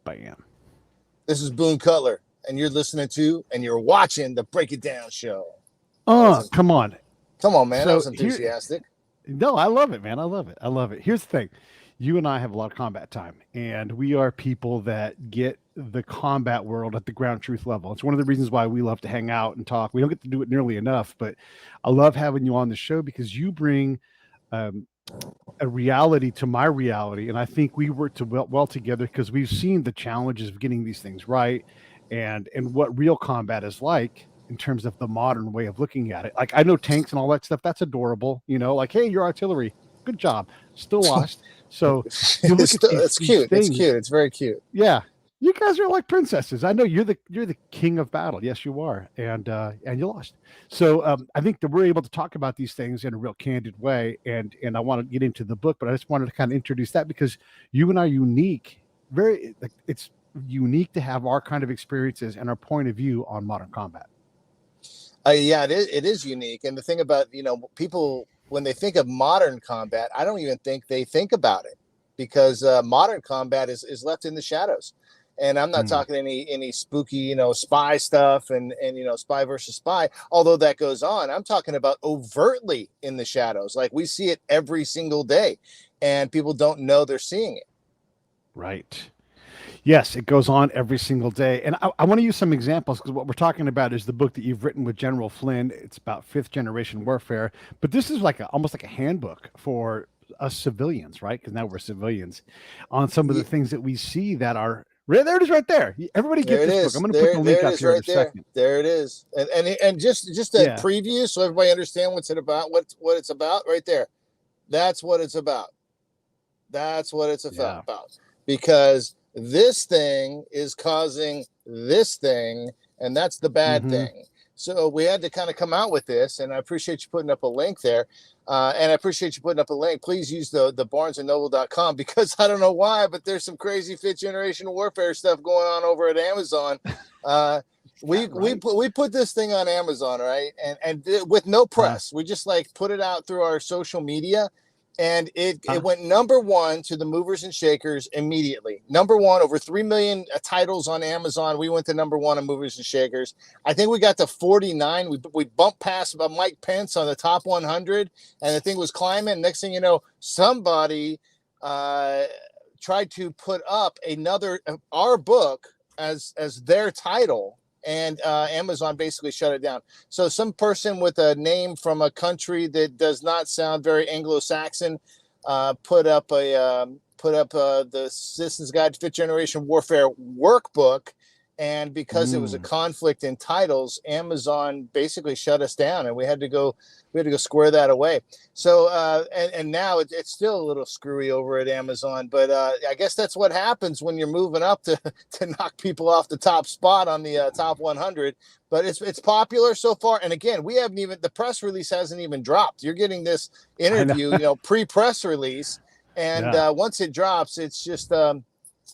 Bam. This is Boone Cutler, and you're listening to and you're watching the Break It Down show. Come on. Come on, man. That So was enthusiastic. No, I love it, man. I love it. I love it. Here's the thing. You and I have a lot of combat time, and we are people that get the combat world at the ground truth level. It's one of the reasons why we love to hang out and talk. We don't get to do it nearly enough, but I love having you on the show because you bring a reality to my reality. And I think we work well together because we've seen the challenges of getting these things right and what real combat is like in terms of the modern way of looking at it. Like I know tanks and all that stuff. That's adorable. Like, hey, you're artillery. Good job. Still lost. So you look at it's cute. It's cute. It's very cute. Yeah. You guys are like princesses. I know you're the king of battle. Yes, you are. And you lost. So I think that we're able to talk about these things in a real candid way. And I want to get into the book, but I just wanted to kind of introduce that because you and I are unique. It's unique to have our kind of experiences and our point of view on modern combat. Yeah, it is unique. And the thing about, people, when they think of modern combat, I don't even think they think about it because modern combat is left in the shadows. And I'm not talking any spooky, spy stuff and spy versus spy, although that goes on. I'm talking about overtly in the shadows. Like we see it every single day and people don't know they're seeing it. Right. Yes, it goes on every single day. And I want to use some examples because what we're talking about is the book that you've written with General Flynn. It's about fifth generation warfare. But this is almost like a handbook for us civilians, right? Because now we're civilians on some of the things that we see that are there. It is right there. Everybody get this book. I'm going to put the link up here in a second. There it is. And just a preview so everybody understand what it's about right there. That's what it's about. That's what it's about. Because this thing is causing this thing, and that's the bad thing. So we had to kind of come out with this, and I appreciate you putting up a link there. And I appreciate you putting up a link. Please use the barnesandnoble.com because I don't know why, but there's some crazy fifth generation warfare stuff going on over at Amazon. We put this thing on Amazon, right? And with no press. We just put it out through our social media. And it went number one to the movers and shakers immediately. Number one, over 3 million titles on Amazon. We went to number one on movers and shakers. I think we got to 49. We bumped past Mike Pence on the top 100, and the thing was climbing. Next thing you know, somebody tried to put up our book as their title. And Amazon basically shut it down. So some person with a name from a country that does not sound very Anglo-Saxon put up the Citizens Guide to Fifth Generation Warfare workbook, and because it was a conflict in titles, Amazon basically shut us down, and we had to go square that away. So and now it's still a little screwy over at Amazon, but I guess that's what happens when you're moving up to knock people off the top spot on the top 100. But it's popular so far, and again, the press release hasn't even dropped. You're getting this interview, pre-press release, and once it drops, it's just.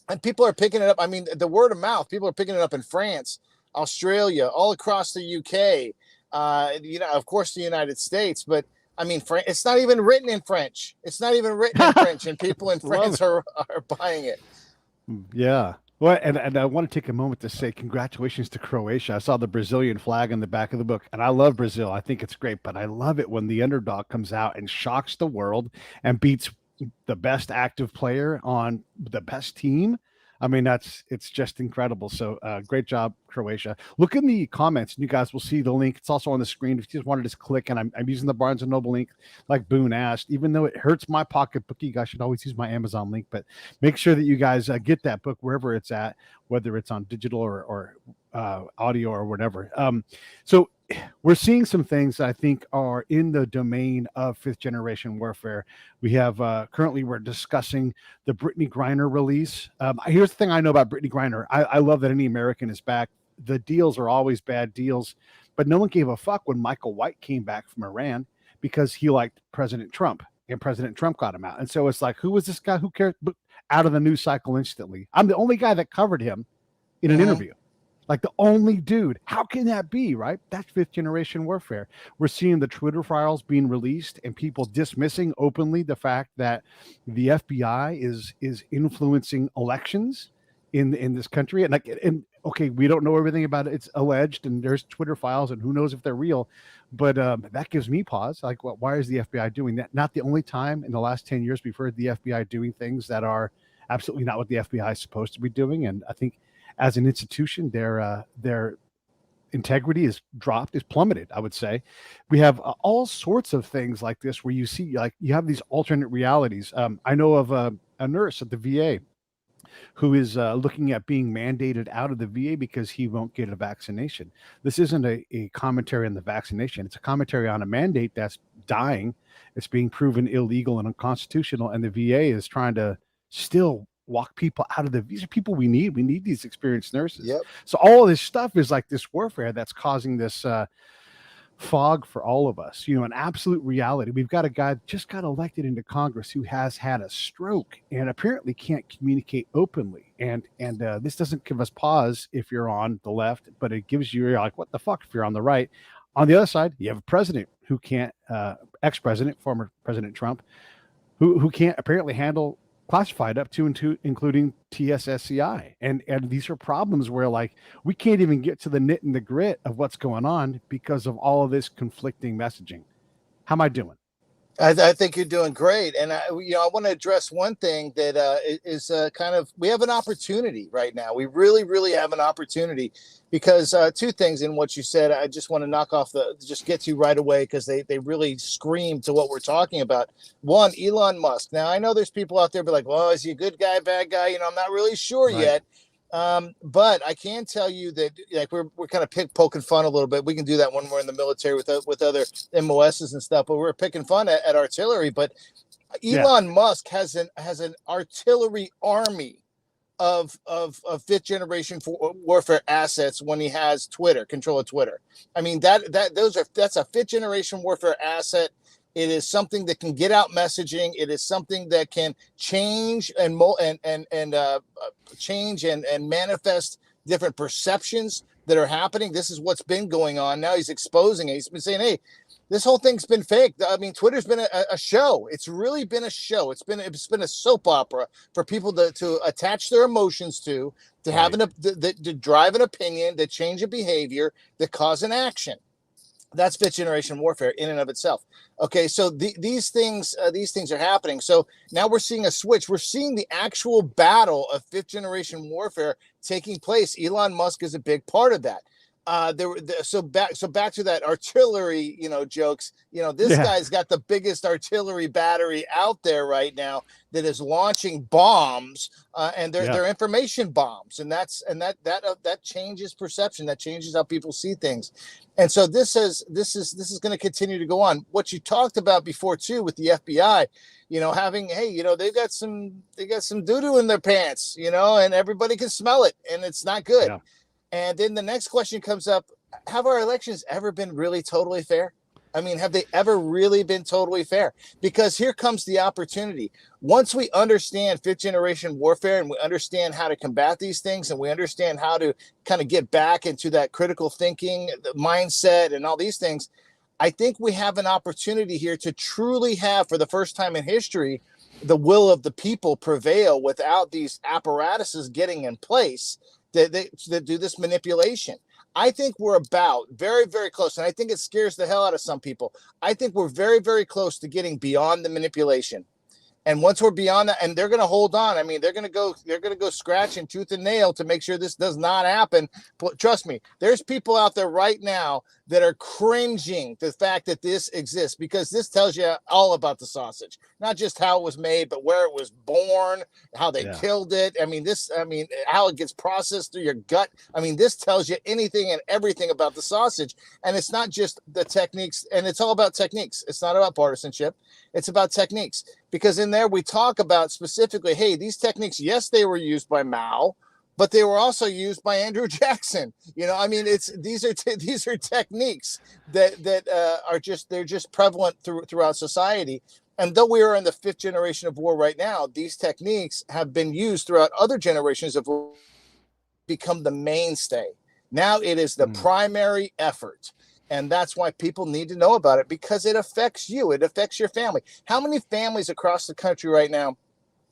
And people are picking it up. I mean, the word of mouth, people are picking it up in France, Australia, all across the UK, of course, the United States. But I mean, it's not even written in French. It's not even written in French, and people in France are buying it. Yeah. Well, and I want to take a moment to say congratulations to Croatia. I saw the Brazilian flag on the back of the book, and I love Brazil. I think it's great, but I love it when the underdog comes out and shocks the world and beats the best active player on the best team. I mean, it's just incredible. So great job, Croatia. Look in the comments and you guys will see the link. It's also on the screen. If you just want to just click, and I'm using the Barnes & Noble link like Boone asked, even though it hurts my pocketbook, you guys should always use my Amazon link, but make sure that you guys get that book wherever it's at, whether it's on digital or audio or whatever. So we're seeing some things that I think are in the domain of fifth generation warfare. We have currently we're discussing the Brittany Griner release. Here's the thing I know about Brittany Griner. I love that any American is back. The deals are always bad deals, but no one gave a fuck when Michael White came back from Iran because he liked President Trump, and President Trump got him out. And so it's like, who was this guy? Who cares? But out of the news cycle instantly. I'm the only guy that covered him in an interview. Like the only dude. How can that be, right? That's fifth generation warfare. We're seeing the Twitter files being released and people dismissing openly the fact that the FBI is influencing elections in this country. And okay, we don't know everything about it. It's alleged, and there's Twitter files, and who knows if they're real. But that gives me pause. Like, why is the FBI doing that? Not the only time in the last 10 years we've heard the FBI doing things that are absolutely not what the FBI is supposed to be doing. And I think as an institution, their integrity is plummeted. I would say we have all sorts of things like this where you see, like, you have these alternate realities. I know of a nurse at the VA who is looking at being mandated out of the VA because he won't get a vaccination. This isn't a commentary on the vaccination. It's a commentary on a mandate that's dying. It's being proven illegal and unconstitutional, and the VA is trying to still walk people out of these are people we need. We need these experienced nurses. Yep. So all of this stuff is like this warfare that's causing this fog for all of us, an absolute reality. We've got a guy that just got elected into Congress who has had a stroke and apparently can't communicate openly. And this doesn't give us pause if you're on the left, but it gives you're like, what the fuck if you're on the right. On the other side, you have a president who can't, ex-president, former President Trump, who can't apparently handle classified up to and to including TSSCI. And these are problems where, like, we can't even get to the nit and the grit of what's going on because of all of this conflicting messaging. How am I doing? I think you're doing great. And I want to address one thing that is kind of, we have an opportunity right now. We really, really have an opportunity because two things in what you said, I just want to knock off just get to right away because they really scream to what we're talking about. One, Elon Musk. Now, I know there's people out there be like, well, is he a good guy, bad guy? I'm not really sure yet. But I can tell you that, like, we're kind of poking fun a little bit. We can do that when we're in the military with other MOSs and stuff, but we're picking fun at artillery. But Elon Musk has an artillery army of fifth generation warfare assets when he has control of Twitter. I mean, that's a fifth generation warfare asset. It is something that can get out messaging. It is something that can change and change and manifest different perceptions that are happening. This is what's been going on. Now he's exposing it. He's been saying, "Hey, this whole thing's been fake." I mean, Twitter's been a show. It's really been a show. It's been a soap opera for people to attach their emotions to have to drive an opinion, to change a behavior, that cause an action. That's fifth generation warfare in and of itself. Okay, so these things are happening. So now we're seeing a switch. We're seeing the actual battle of fifth generation warfare taking place. Elon Musk is a big part of that. So back to that artillery, jokes. This guy's got the biggest artillery battery out there right now that is launching bombs, and they're information bombs, and that changes perception. That changes how people see things. And so this is going to continue to go on. What you talked about before too with the FBI, having, hey, they've got some doo-doo in their pants, and everybody can smell it, and it's not good. Yeah. And then the next question comes up: have our elections ever been really totally fair? I mean, have they ever really been totally fair? Because here comes the opportunity. Once we understand fifth generation warfare and we understand how to combat these things and we understand how to kind of get back into that critical thinking, the mindset, and all these things, I think we have an opportunity here to truly have, for the first time in history, the will of the people prevail without these apparatuses getting in place that do this manipulation. I think we're about very, very close. And I think it scares the hell out of some people. I think we're very, very close to getting beyond the manipulation. And once we're beyond that, and they're going to hold on. I mean, they're going to go scratching tooth and nail to make sure this does not happen. But trust me, there's people out there right now that are cringing the fact that this exists, because this tells you all about the sausage, not just how it was made, but where it was born, how they killed it. I mean, how it gets processed through your gut. I mean, this tells you anything and everything about the sausage. And it's not just the techniques, and it's all about techniques. It's not about partisanship. It's about techniques, because in there we talk about specifically, hey, these techniques, yes, they were used by Mao, but they were also used by Andrew Jackson. I mean, these are techniques that are just prevalent throughout society. And though we are in the fifth generation of war right now, these techniques have been used throughout other generations of war, become the mainstay. Now it is the primary effort. And that's why people need to know about it, because it affects you. It affects your family. How many families across the country right now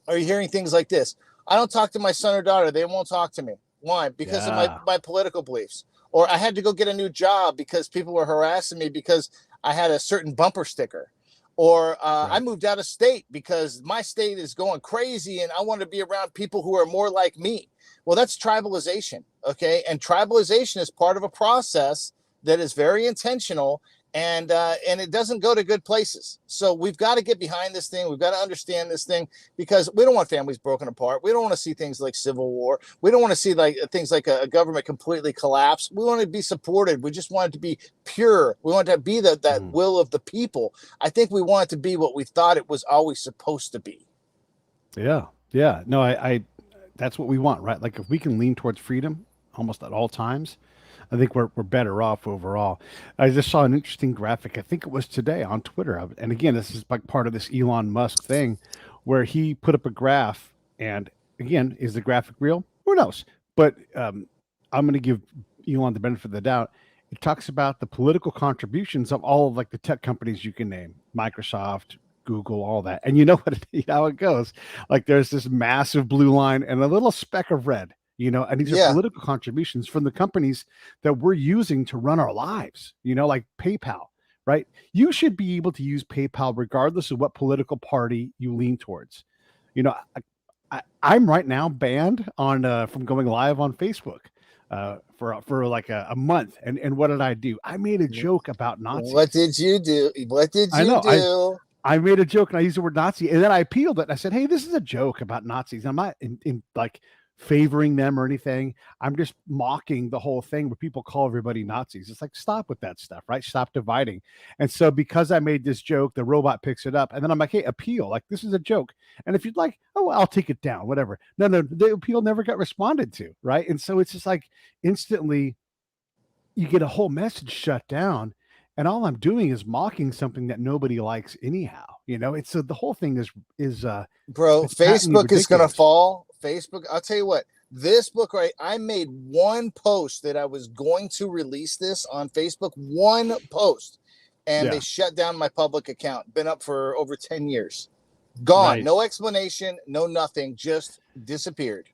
are you hearing things like this? I don't talk to my son or daughter. They won't talk to me. Why? Because of my political beliefs. Or I had to go get a new job because people were harassing me because I had a certain bumper sticker. Or I moved out of state because my state is going crazy and I want to be around people who are more like me. Well, that's tribalization, okay? And tribalization is part of a process that is very intentional, and it doesn't go to good places. So we've got to get behind this thing. We've got to understand this thing, because we don't want families broken apart. We don't want to see things like civil war. We don't want to see like things like a government completely collapse. We want to be supported. We just want it to be pure. We want it to be that will of the people. I think we want it to be what we thought it was always supposed to be. Yeah. Yeah. No, I that's what we want, right? Like if we can lean towards freedom almost at all times, I think we're better off overall. I just saw an interesting graphic. I think it was today on Twitter. And again, this is like part of this Elon Musk thing where he put up a graph. And again, is the graphic real? Who knows? But I'm going to give Elon the benefit of the doubt. It talks about the political contributions of all of like the tech companies you can name, Microsoft, Google, all that. And you know how it goes. Like there's this massive blue line and a little speck of red. And these are political contributions from the companies that we're using to run our lives, like PayPal, right? You should be able to use PayPal regardless of what political party you lean towards. I'm right now banned on from going live on Facebook for like a month. And what did I do? I made a joke about Nazis. What did you do? I made a joke and I used the word Nazi, and then I appealed it. I said, hey, this is a joke about Nazis. I'm not in like favoring them or anything. I'm just mocking the whole thing where people call everybody Nazis. It's like, stop with that stuff, right? Stop dividing. And so because I made this joke, the robot picks it up, and then I'm like, hey, appeal. Like, this is a joke. And if you'd like, oh, I'll take it down, whatever. No, the appeal never got responded to, right? And so it's just like instantly you get a whole message shut down. And all I'm doing is mocking something that nobody likes anyhow. It's so the whole thing is bro, Facebook is going to fall. Facebook, I'll tell you what, this book, right? I made one post that I was going to release this on Facebook, one post, and they shut down my public account. Been up for over 10 years. Gone. Nice. No explanation, no nothing, just disappeared.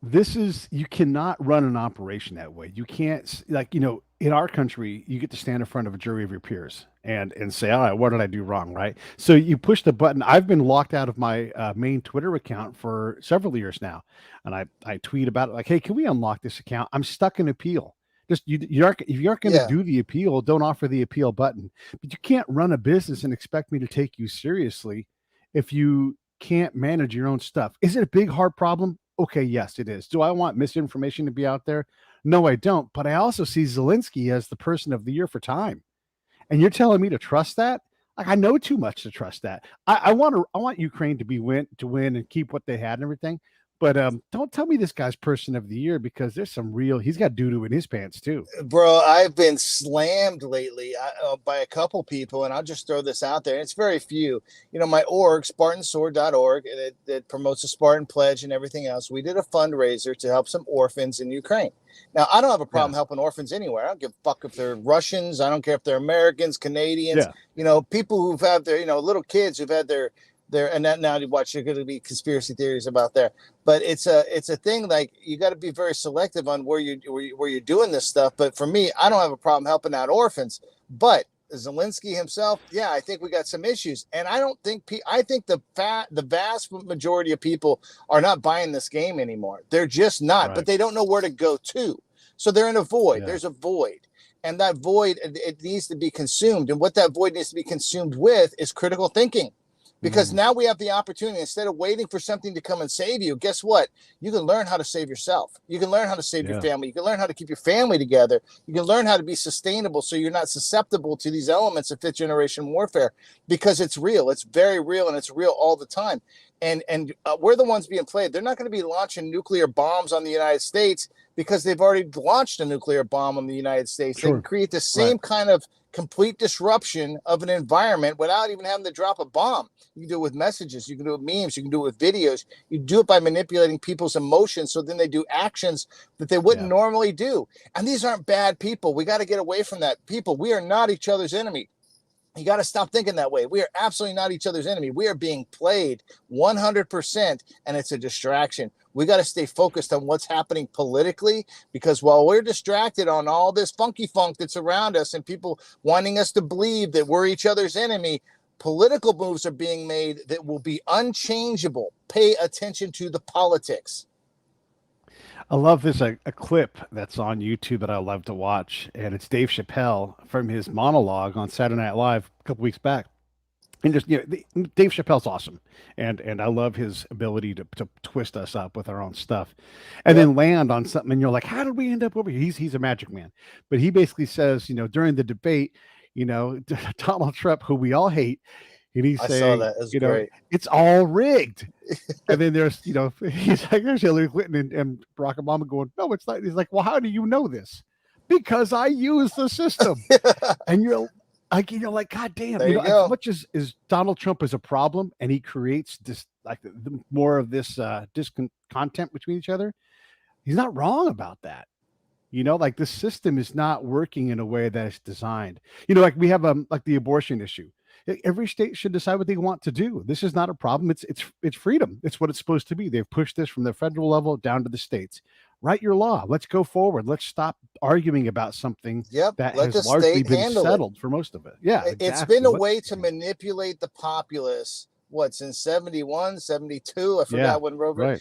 You cannot run an operation that way. You can't, like, in our country, you get to stand in front of a jury of your peers and say, all right, what did I do wrong, right? So you push the button. I've been locked out of my main Twitter account for several years now. And I tweet about it like, hey, can we unlock this account? I'm stuck in appeal. Just if you aren't going to do the appeal, don't offer the appeal button. But you can't run a business and expect me to take you seriously if you can't manage your own stuff. Is it a big, hard problem? Okay, yes, it is. Do I want misinformation to be out there? No, I don't. But I also see Zelensky as the person of the year for time. And you're telling me to trust that? Like, I know too much to trust that. I want Ukraine to win and keep what they had and everything. But don't tell me this guy's person of the year, because there's he's got doo-doo in his pants too. Bro, I've been slammed lately by a couple people, and I'll just throw this out there. It's very few. My org, SpartanSword.org, that promotes the Spartan Pledge and everything else. We did a fundraiser to help some orphans in Ukraine. Now, I don't have a problem helping orphans anywhere. I don't give a fuck if they're Russians. I don't care if they're Americans, Canadians, people who've had their, little kids who've had their and that now you watch, there's going to be conspiracy theories about there, but it's a thing. Like, you got to be very selective on where you're doing this stuff. But for me, I don't have a problem helping out orphans, but Zelensky himself, I think we got some issues. And I think the vast majority of people are not buying this game anymore. They're just not, but they don't know where to go to. So they're in a void. There's a void. And that void, it needs to be consumed. And what that void needs to be consumed with is critical thinking. Because now we have the opportunity, instead of waiting for something to come and save you, guess what? You can learn how to save yourself. You can learn how to save your family. You can learn how to keep your family together. You can learn how to be sustainable so you're not susceptible to these elements of fifth generation warfare, because it's real. It's very real, and it's real all the time. And we're the ones being played. They're not going to be launching nuclear bombs on the United States because they've already launched a nuclear bomb on the United States. They can create the same kind of complete disruption of an environment without even having to drop a bomb. You can do it with messages. You can do it with memes. You can do it with videos. You do it by manipulating people's emotions, so then they do actions that they wouldn't normally do. And these aren't bad people. We got to get away from that. People, we are not each other's enemy. You got to stop thinking that way. We are absolutely not each other's enemy. We are being played 100%, and it's a distraction. We got to stay focused on what's happening politically, because while we're distracted on all this funky funk that's around us and people wanting us to believe that we're each other's enemy, political moves are being made that will be unchangeable. Pay attention to the politics. I love this a clip that's on YouTube that I love to watch, and it's Dave Chappelle from his monologue on Saturday Night Live a couple weeks back. And just Dave Chappelle's awesome, and I love his ability to twist us up with our own stuff, and then land on something. And you're like, how did we end up over here? He's a magic man, but he basically says, during the debate, Donald Trump, who we all hate, and he's saying, great. It's all rigged. And then there's, he's like, there's Hillary Clinton and Barack Obama going, no, it's not. He's like, well, how do you know this? Because I use the system. And you're like, God damn, as much as Donald Trump is a problem and he creates this, like more of this content between each other, he's not wrong about that. Like the system is not working in a way that it's designed. Like we have like the abortion issue. Every state should decide what they want to do. This is not a problem. It's freedom. It's what it's supposed to be. They've pushed this from the federal level down to the states. Write your law. Let's go forward. Let's stop arguing about something that has largely been settled for most of it. Yeah, exactly. It's been a way to manipulate the populace. What's in 71, 72? I forgot when Roe. Right.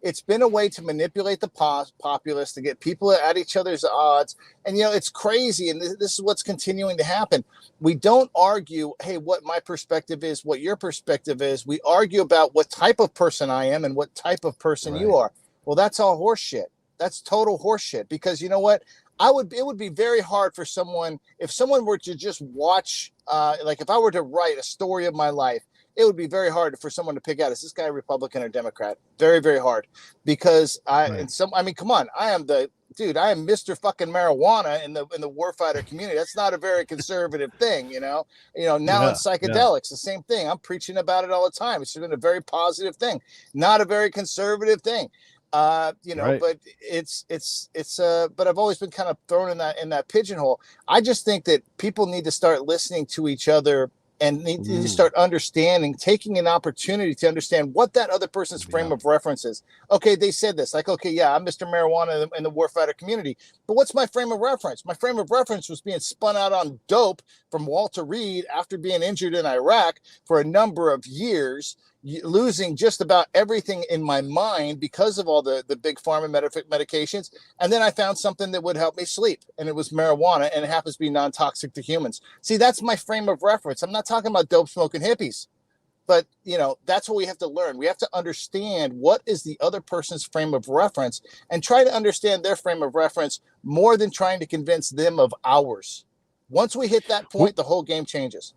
It's been a way to manipulate the populace, to get people at each other's odds. And, it's crazy. And this is what's continuing to happen. We don't argue, hey, what my perspective is, what your perspective is. We argue about what type of person I am and what type of person you are. Well, that's all horseshit. That's total horseshit. Because you know what? It would be very hard for someone, if someone were to just watch, like if I were to write a story of my life, it would be very hard for someone to pick out, is this guy Republican or Democrat? Very, very hard. Because come on, I am Mr. fucking marijuana in the warfighter community. That's not a very conservative thing, now in psychedelics, the same thing. I'm preaching about it all the time. It's been a very positive thing, not a very conservative thing. But but I've always been kind of thrown in that pigeonhole. I just think that people need to start listening to each other and need to start understanding, taking an opportunity to understand what that other person's frame of reference is. Okay, they said this, like, okay, yeah, I'm Mr. Marijuana in the warfighter community, but what's my frame of reference? My frame of reference was being spun out on dope from Walter Reed after being injured in Iraq for a number of years, losing just about everything in my mind because of all the big pharma medications. And then I found something that would help me sleep, and it was marijuana, and it happens to be non-toxic to humans. See, that's my frame of reference. I'm not talking about dope smoking hippies, but that's what we have to learn. We have to understand what is the other person's frame of reference and try to understand their frame of reference more than trying to convince them of ours. Once we hit that point, the whole game changes.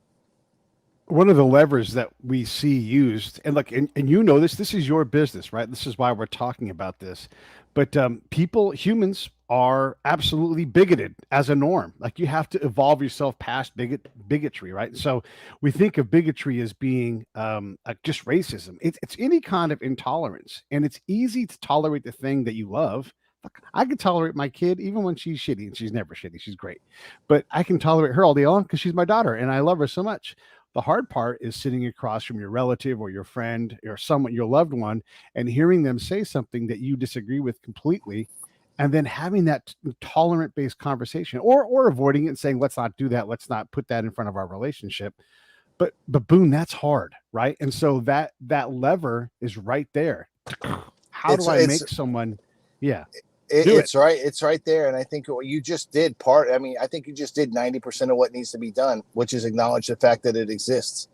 One of the levers that we see used, and look, and this is your business, right? This is why we're talking about this. But humans are absolutely bigoted as a norm. Like you have to evolve yourself past bigotry, right? So we think of bigotry as being just racism. It's any kind of intolerance, and it's easy to tolerate the thing that you love. I can tolerate my kid even when she's shitty, and she's never shitty. She's great, but I can tolerate her all day long because she's my daughter, and I love her so much. The hard part is sitting across from your relative or your friend or someone, your loved one, and hearing them say something that you disagree with completely, and then having that tolerant-based conversation, or avoiding it and saying, let's not do that. Let's not put that in front of our relationship. But Boone, that's hard, right? And so that lever is right there. How do I make someone? Yeah. It's right. It's right there. And I think what you just did I think you just did 90% of what needs to be done, which is acknowledge the fact that it exists.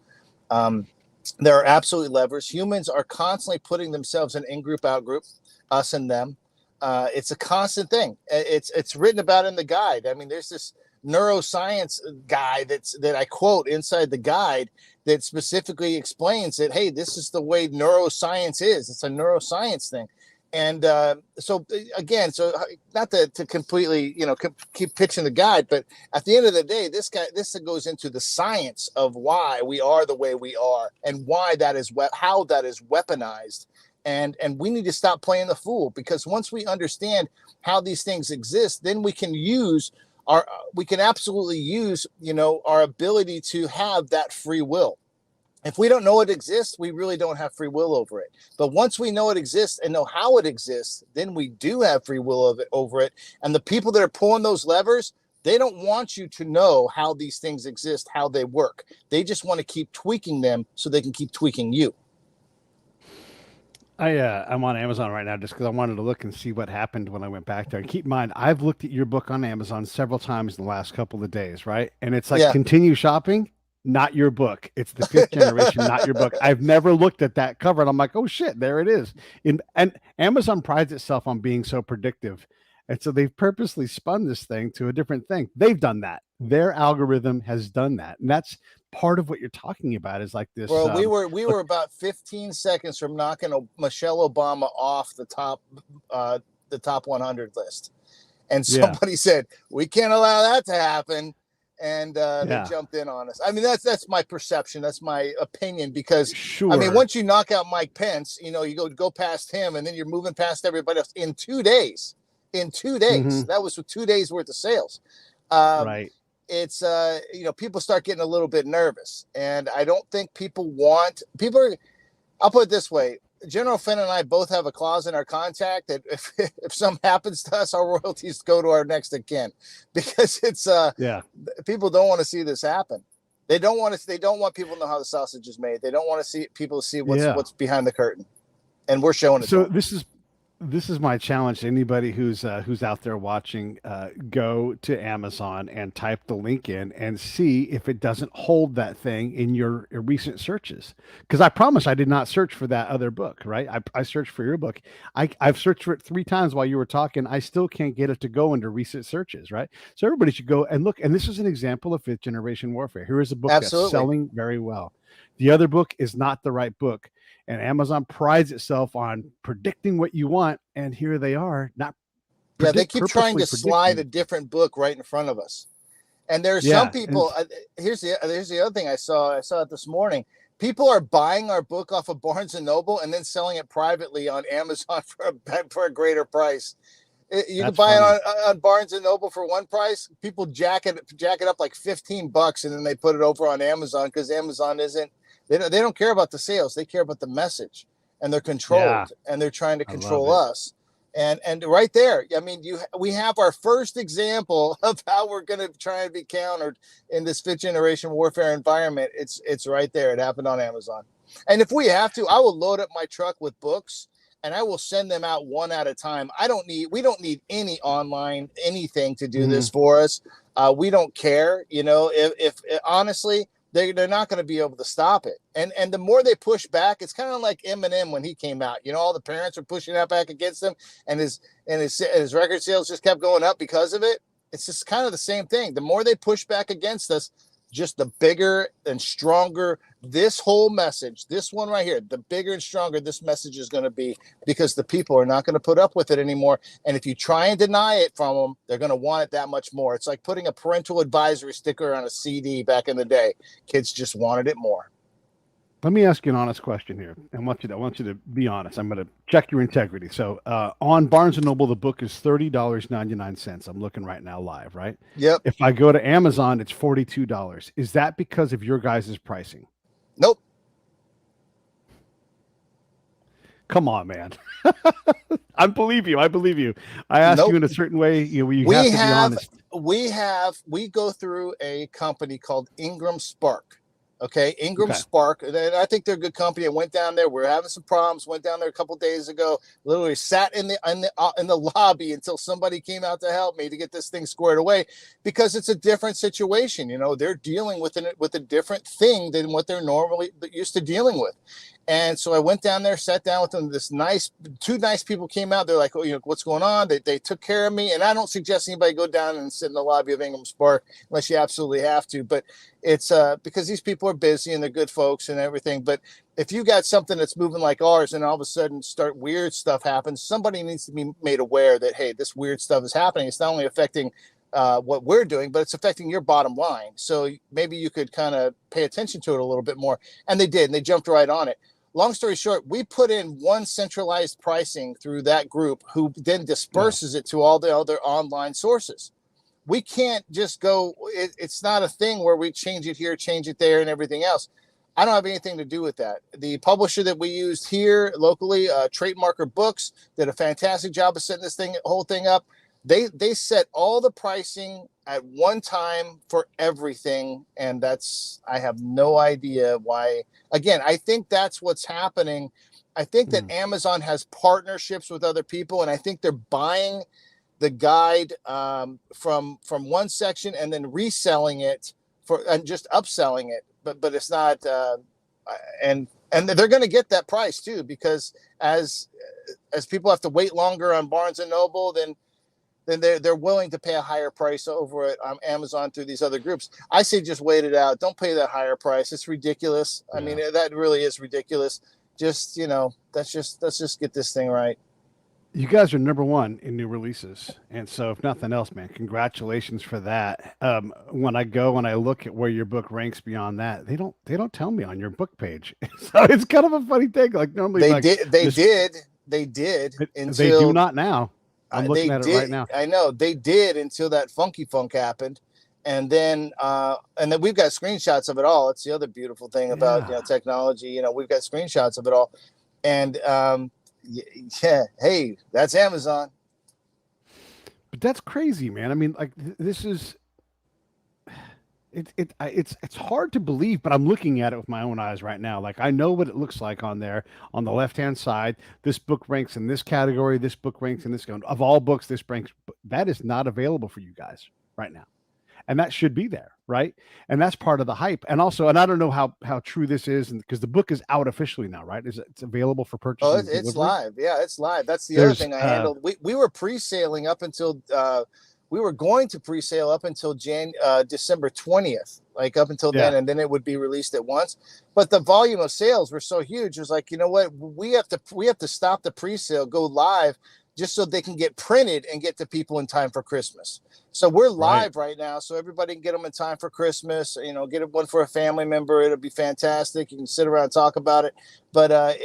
There are absolutely levers. Humans are constantly putting themselves in in-group, out-group, us and them. It's a constant thing. It's written about in the guide. I mean, there's this neuroscience guide that I quote inside the guide that specifically explains that, hey, this is the way neuroscience is. It's a neuroscience thing. And so not to completely, keep pitching the guide, but at the end of the day, this goes into the science of why we are the way we are and why that is how that is weaponized. And we need to stop playing the fool, because once we understand how these things exist, then we can use we can absolutely use, our ability to have that free will. If we don't know it exists, we really don't have free will over it. But once we know it exists and know how it exists, then we do have free will over it. And the people that are pulling those levers, they don't want you to know how these things exist, how they work. They just want to keep tweaking them so they can keep tweaking you. I'm on Amazon right now just because I wanted to look and see what happened when I went back there. And keep in mind, I've looked at your book on Amazon several times in the last couple of days, right? And it's like continue shopping, not your book. It's the fifth generation, not your book. I've never looked at that cover, and I'm like, oh shit, there it is. And Amazon prides itself on being so predictive. And so they've purposely spun this thing to a different thing. They've done that. Their algorithm has done that. And that's part of what you're talking about is like this. Well, we were about 15 seconds from knocking Michelle Obama off the top 100 list. And somebody said, we can't allow that to happen. And they jumped in on us. I mean, that's my perception. That's my opinion, because I mean, once you knock out Mike Pence, you go past him, and then you're moving past everybody else in 2 days. That was 2 days worth of sales. Right. It's people start getting a little bit nervous, and I don't think I'll put it this way. General Flynn and I both have a clause in our contract that if something happens to us, our royalties go to our next of kin, because it's people don't want to see this happen. They don't want people to know how the sausage is made. They don't want to see people see what's behind the curtain, and we're showing it. So this is my challenge to anybody who's out there watching. Go to Amazon and type the link in and see if it doesn't hold that thing in your recent searches. Because I promise I did not search for that other book, right? I searched for your book. I've searched for it 3 times while you were talking. I still can't get it to go into recent searches, right? So everybody should go and look. And this is an example of 5th generation warfare. Here is a book that's selling very well. The other book is not the right book. And Amazon prides itself on predicting what you want, and here they are not. They keep trying to slide a different book right in front of us. And there's some people. Here's the other thing I saw. I saw it this morning. People are buying our book off of Barnes and Noble and then selling it privately on Amazon for a greater price. You can buy it on Barnes and Noble for one price. People jack it up like $15, and then they put it over on Amazon because Amazon isn't. They don't care about the sales. They care about the message, and they're controlled, and they're trying to control us. And right there, I mean, we have our first example of how we're going to try and be countered in this 5th generation warfare environment. It's right there. It happened on Amazon. And if we have to, I will load up my truck with books, and I will send them out one at a time. We don't need any online anything to do this for us. We don't care. If honestly, they're not going to be able to stop it. And the more they push back, it's kind of like Eminem when he came out. All the parents were pushing that back against him, and his record sales just kept going up because of it. It's just kind of the same thing. The more they push back against us, just the bigger and stronger this whole message, this one right here, the bigger and stronger this message is going to be, because the people are not going to put up with it anymore. And if you try and deny it from them, they're going to want it that much more. It's like putting a parental advisory sticker on a CD back in the day. Kids just wanted it more. Let me ask you an honest question here. I want you to be honest. I'm going to check your integrity. So on Barnes & Noble, the book is $30.99. I'm looking right now live, right? Yep. If I go to Amazon, it's $42. Is that because of your guys' pricing? Nope. Come on, man. I believe you. I asked you in a certain way. You have to be honest. We go through a company called Ingram Spark. Okay, Spark. And I think they're a good company. I went down there. We're having some problems. Went down there a couple days ago. Literally sat in the lobby until somebody came out to help me to get this thing squared away, because it's a different situation. They're dealing with a different thing than what they're normally used to dealing with. And so I went down there, sat down with them. Two nice people came out. They're like, oh, what's going on? They took care of me. And I don't suggest anybody go down and sit in the lobby of Ingram Spark unless you absolutely have to. But it's because these people are busy and they're good folks and everything. But if you got something that's moving like ours and all of a sudden weird stuff happens, somebody needs to be made aware that, hey, this weird stuff is happening. It's not only affecting what we're doing, but it's affecting your bottom line. So maybe you could kind of pay attention to it a little bit more. And they did, and they jumped right on it. Long story short, we put in one centralized pricing through that group, who then disperses it to all the other online sources. we can't just go. It's not a thing where we change it here, change it there, and everything else. I don't have anything to do with that. The publisher that we used here locally, Trademarker Books, did a fantastic job of setting this whole thing up. They set all the pricing at one time for everything, and I have no idea why. Again, I think that's what's happening. I think that Amazon has partnerships with other people, and I think they're buying the guide from one section and then reselling it and just upselling it. But it's not, and they're going to get that price too, because as people have to wait longer on Barnes and Noble, then they're willing to pay a higher price over at Amazon through these other groups. I say just wait it out. Don't pay that higher price. It's ridiculous. Yeah. I mean, that really is ridiculous. Just, let's just get this thing right. You guys are #1 in new releases. And so if nothing else, man, congratulations for that. When I go and I look at where your book ranks beyond that, they don't tell me on your book page. So it's kind of a funny thing. Like normally they did until they do not now. I'm looking at it right now. I know they did until that funky funk happened. And then we've got screenshots of it all. It's the other beautiful thing about technology. We've got screenshots of it all. And yeah, hey, that's Amazon. But that's crazy, man. I mean, like this is it's hard to believe, but I'm looking at it with my own eyes right now. Like I know what it looks like on there on the left-hand side. This book ranks in this category. This book ranks in this category. Of all books, this ranks. That is not available for you guys right now. And that should be there, right? And that's part of the hype. And also, and I don't know how true this is, because the book is out officially now, right? It's available for purchase? Oh, it's live. Yeah, it's live. That's the other thing I handled. We were pre-sailing up until we were going to pre-sale up until December 20th, like up until then, and then it would be released at once. But the volume of sales were so huge. It was like, you know what? We have to stop the pre-sale, go live, just so they can get printed and get to people in time for Christmas. So we're live right now, so everybody can get them in time for Christmas. Get one for a family member. It'll be fantastic. You can sit around and talk about it. But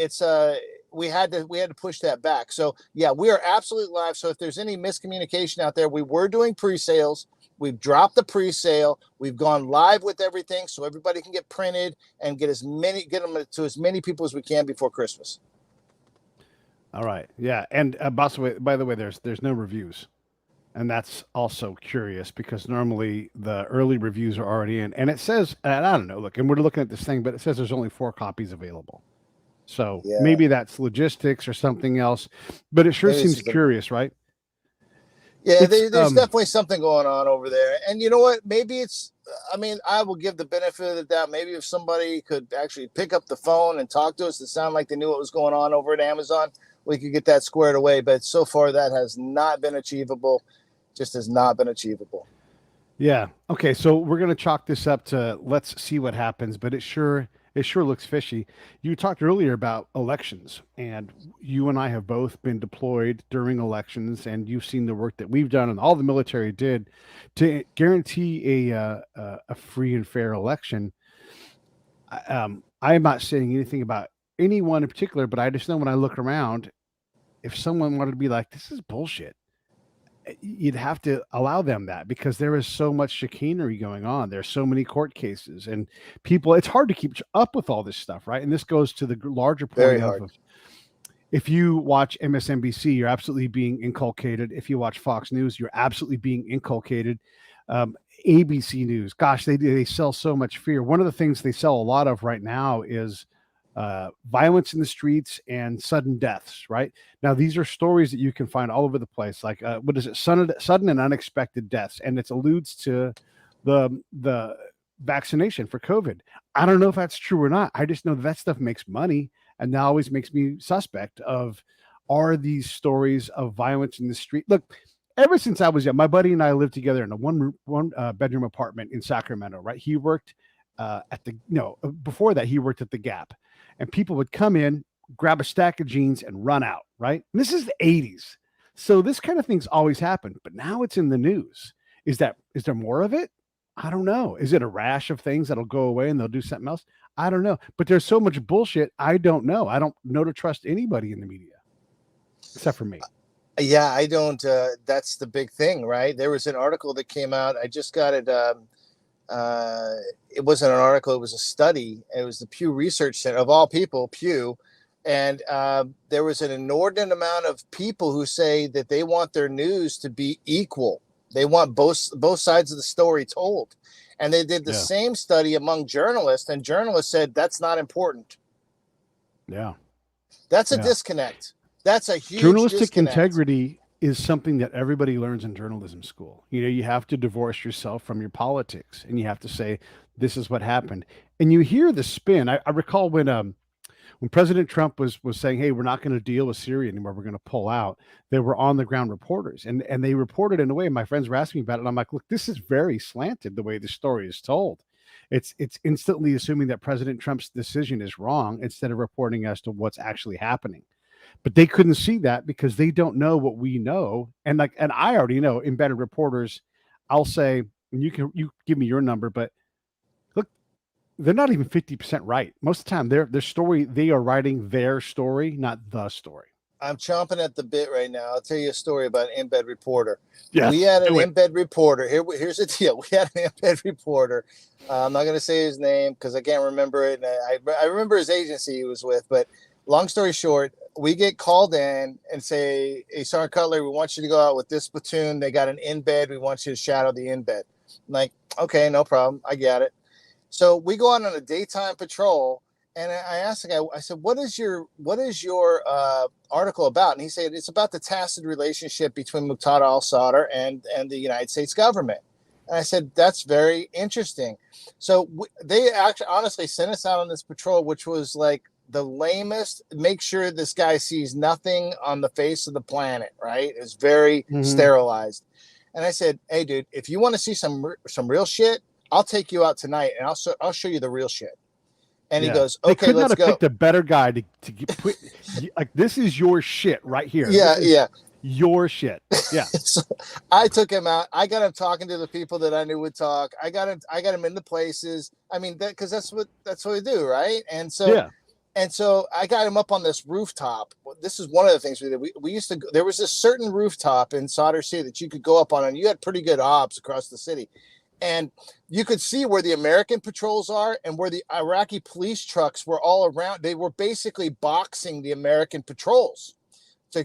we had to push that back. So yeah, we are absolutely live. So if there's any miscommunication out there, we were doing pre-sales. We've dropped the pre-sale. We've gone live with everything, so everybody can get printed and get them to as many people as we can before Christmas. All right. Yeah. And by the way, there's no reviews. And that's also curious because normally the early reviews are already in. And it says, and I don't know, look, and we're looking at this thing, but it says there's only 4 copies available. So maybe that's logistics or something else, but it sure seems curious, right? Yeah, there's definitely something going on over there. And you know what? Maybe I will give the benefit of the doubt. Maybe if somebody could actually pick up the phone and talk to us, it sounded like they knew what was going on over at Amazon, we could get that squared away. But so far, that has not been achievable. Just has not been achievable. Yeah. Okay. So we're going to chalk this up to let's see what happens, but it sure looks fishy. You talked earlier about elections, and you and I have both been deployed during elections, and you've seen the work that we've done and all the military did to guarantee a free and fair election. I am not saying anything about anyone in particular, but I just know when I look around, if someone wanted to be like, this is bullshit, you'd have to allow them that, because there is so much chicanery going on. There's so many court cases and people, it's hard to keep up with all this stuff. Right. And this goes to the larger point of, if you watch MSNBC, you're absolutely being inculcated. If you watch Fox News, you're absolutely being inculcated. ABC News, gosh, they sell so much fear. One of the things they sell a lot of right now is violence in the streets and sudden deaths. Right now, these are stories that you can find all over the place. Like what is it? Sudden and unexpected deaths, and it alludes to the vaccination for COVID. I don't know if that's true or not. I just know that stuff makes money, and that always makes me suspect of, are these stories of violence in the street? Look, ever since I was young, my buddy and I lived together in a one bedroom apartment in Sacramento. Right, he worked before that he worked at the Gap. And people would come in, grab a stack of jeans, and run out, right? And this is the 80s. So this kind of thing's always happened, but now it's in the news. Is there more of it? I don't know. Is it a rash of things that'll go away and they'll do something else? I don't know. But there's so much bullshit, I don't know. I don't know to trust anybody in the media, except for me. Yeah, I don't. That's the big thing, right? There was an article that came out. I just got it. It wasn't an article. It was a study. It was the Pew Research Center, of all people, Pew. And there was an inordinate amount of people who say that they want their news to be equal. They want both sides of the story told. And they did the same study among journalists, and journalists said that's not important. Yeah. That's a disconnect. That's a huge journalistic disconnect. Integrity is something that everybody learns in journalism school. You know, you have to divorce yourself from your politics, and you have to say, this is what happened. And you hear the spin. I recall when President Trump was saying, hey, we're not going to deal with Syria anymore, we're going to pull out, there were on the ground reporters, and they reported in a way, my friends were asking me about it, and I'm like, look, this is very slanted the way the story is told. It's instantly assuming that President Trump's decision is wrong instead of reporting as to what's actually happening. But they couldn't see that because they don't know what we know. And I already know embedded reporters, I'll say, and you give me your number, but look, they're not even 50% right. Most of the time their story, they are writing their story, not the story. I'm chomping at the bit right now. I'll tell you a story about an embed reporter. Yes, we had an embed reporter. Here's the deal. We had an embed reporter. I'm not going to say his name because I can't remember it. And I remember his agency he was with, but long story short, we get called in and say, hey, Sergeant Cutler, we want you to go out with this platoon. They got an embed. We want you to shadow the embed. I'm like, okay, no problem. I got it. So we go out on a daytime patrol, and I asked the guy, I said, what is your article about? And he said, it's about the tacit relationship between Muqtada al-Sadr and the United States government. And I said, that's very interesting. So they actually honestly sent us out on this patrol, which was like the lamest, make sure this guy sees nothing on the face of the planet, right? It's very sterilized. And I said, hey, dude, if you want to see some real shit, I'll take you out tonight, and I'll show you the real shit. And he goes, okay, let's go. Picked a better guy to put, like, this is your shit right here. Yeah. Your shit. Yeah. So I took him out. I got him talking to the people that I knew would talk. I got him into places. I mean, because that's what we do, right? And so, I got him up on this rooftop. This is one of the things we did. We used to go, there was a certain rooftop in Sadr City that you could go up on, and you had pretty good obs across the city. And you could see where the American patrols are and where the Iraqi police trucks were all around. They were basically boxing the American patrols to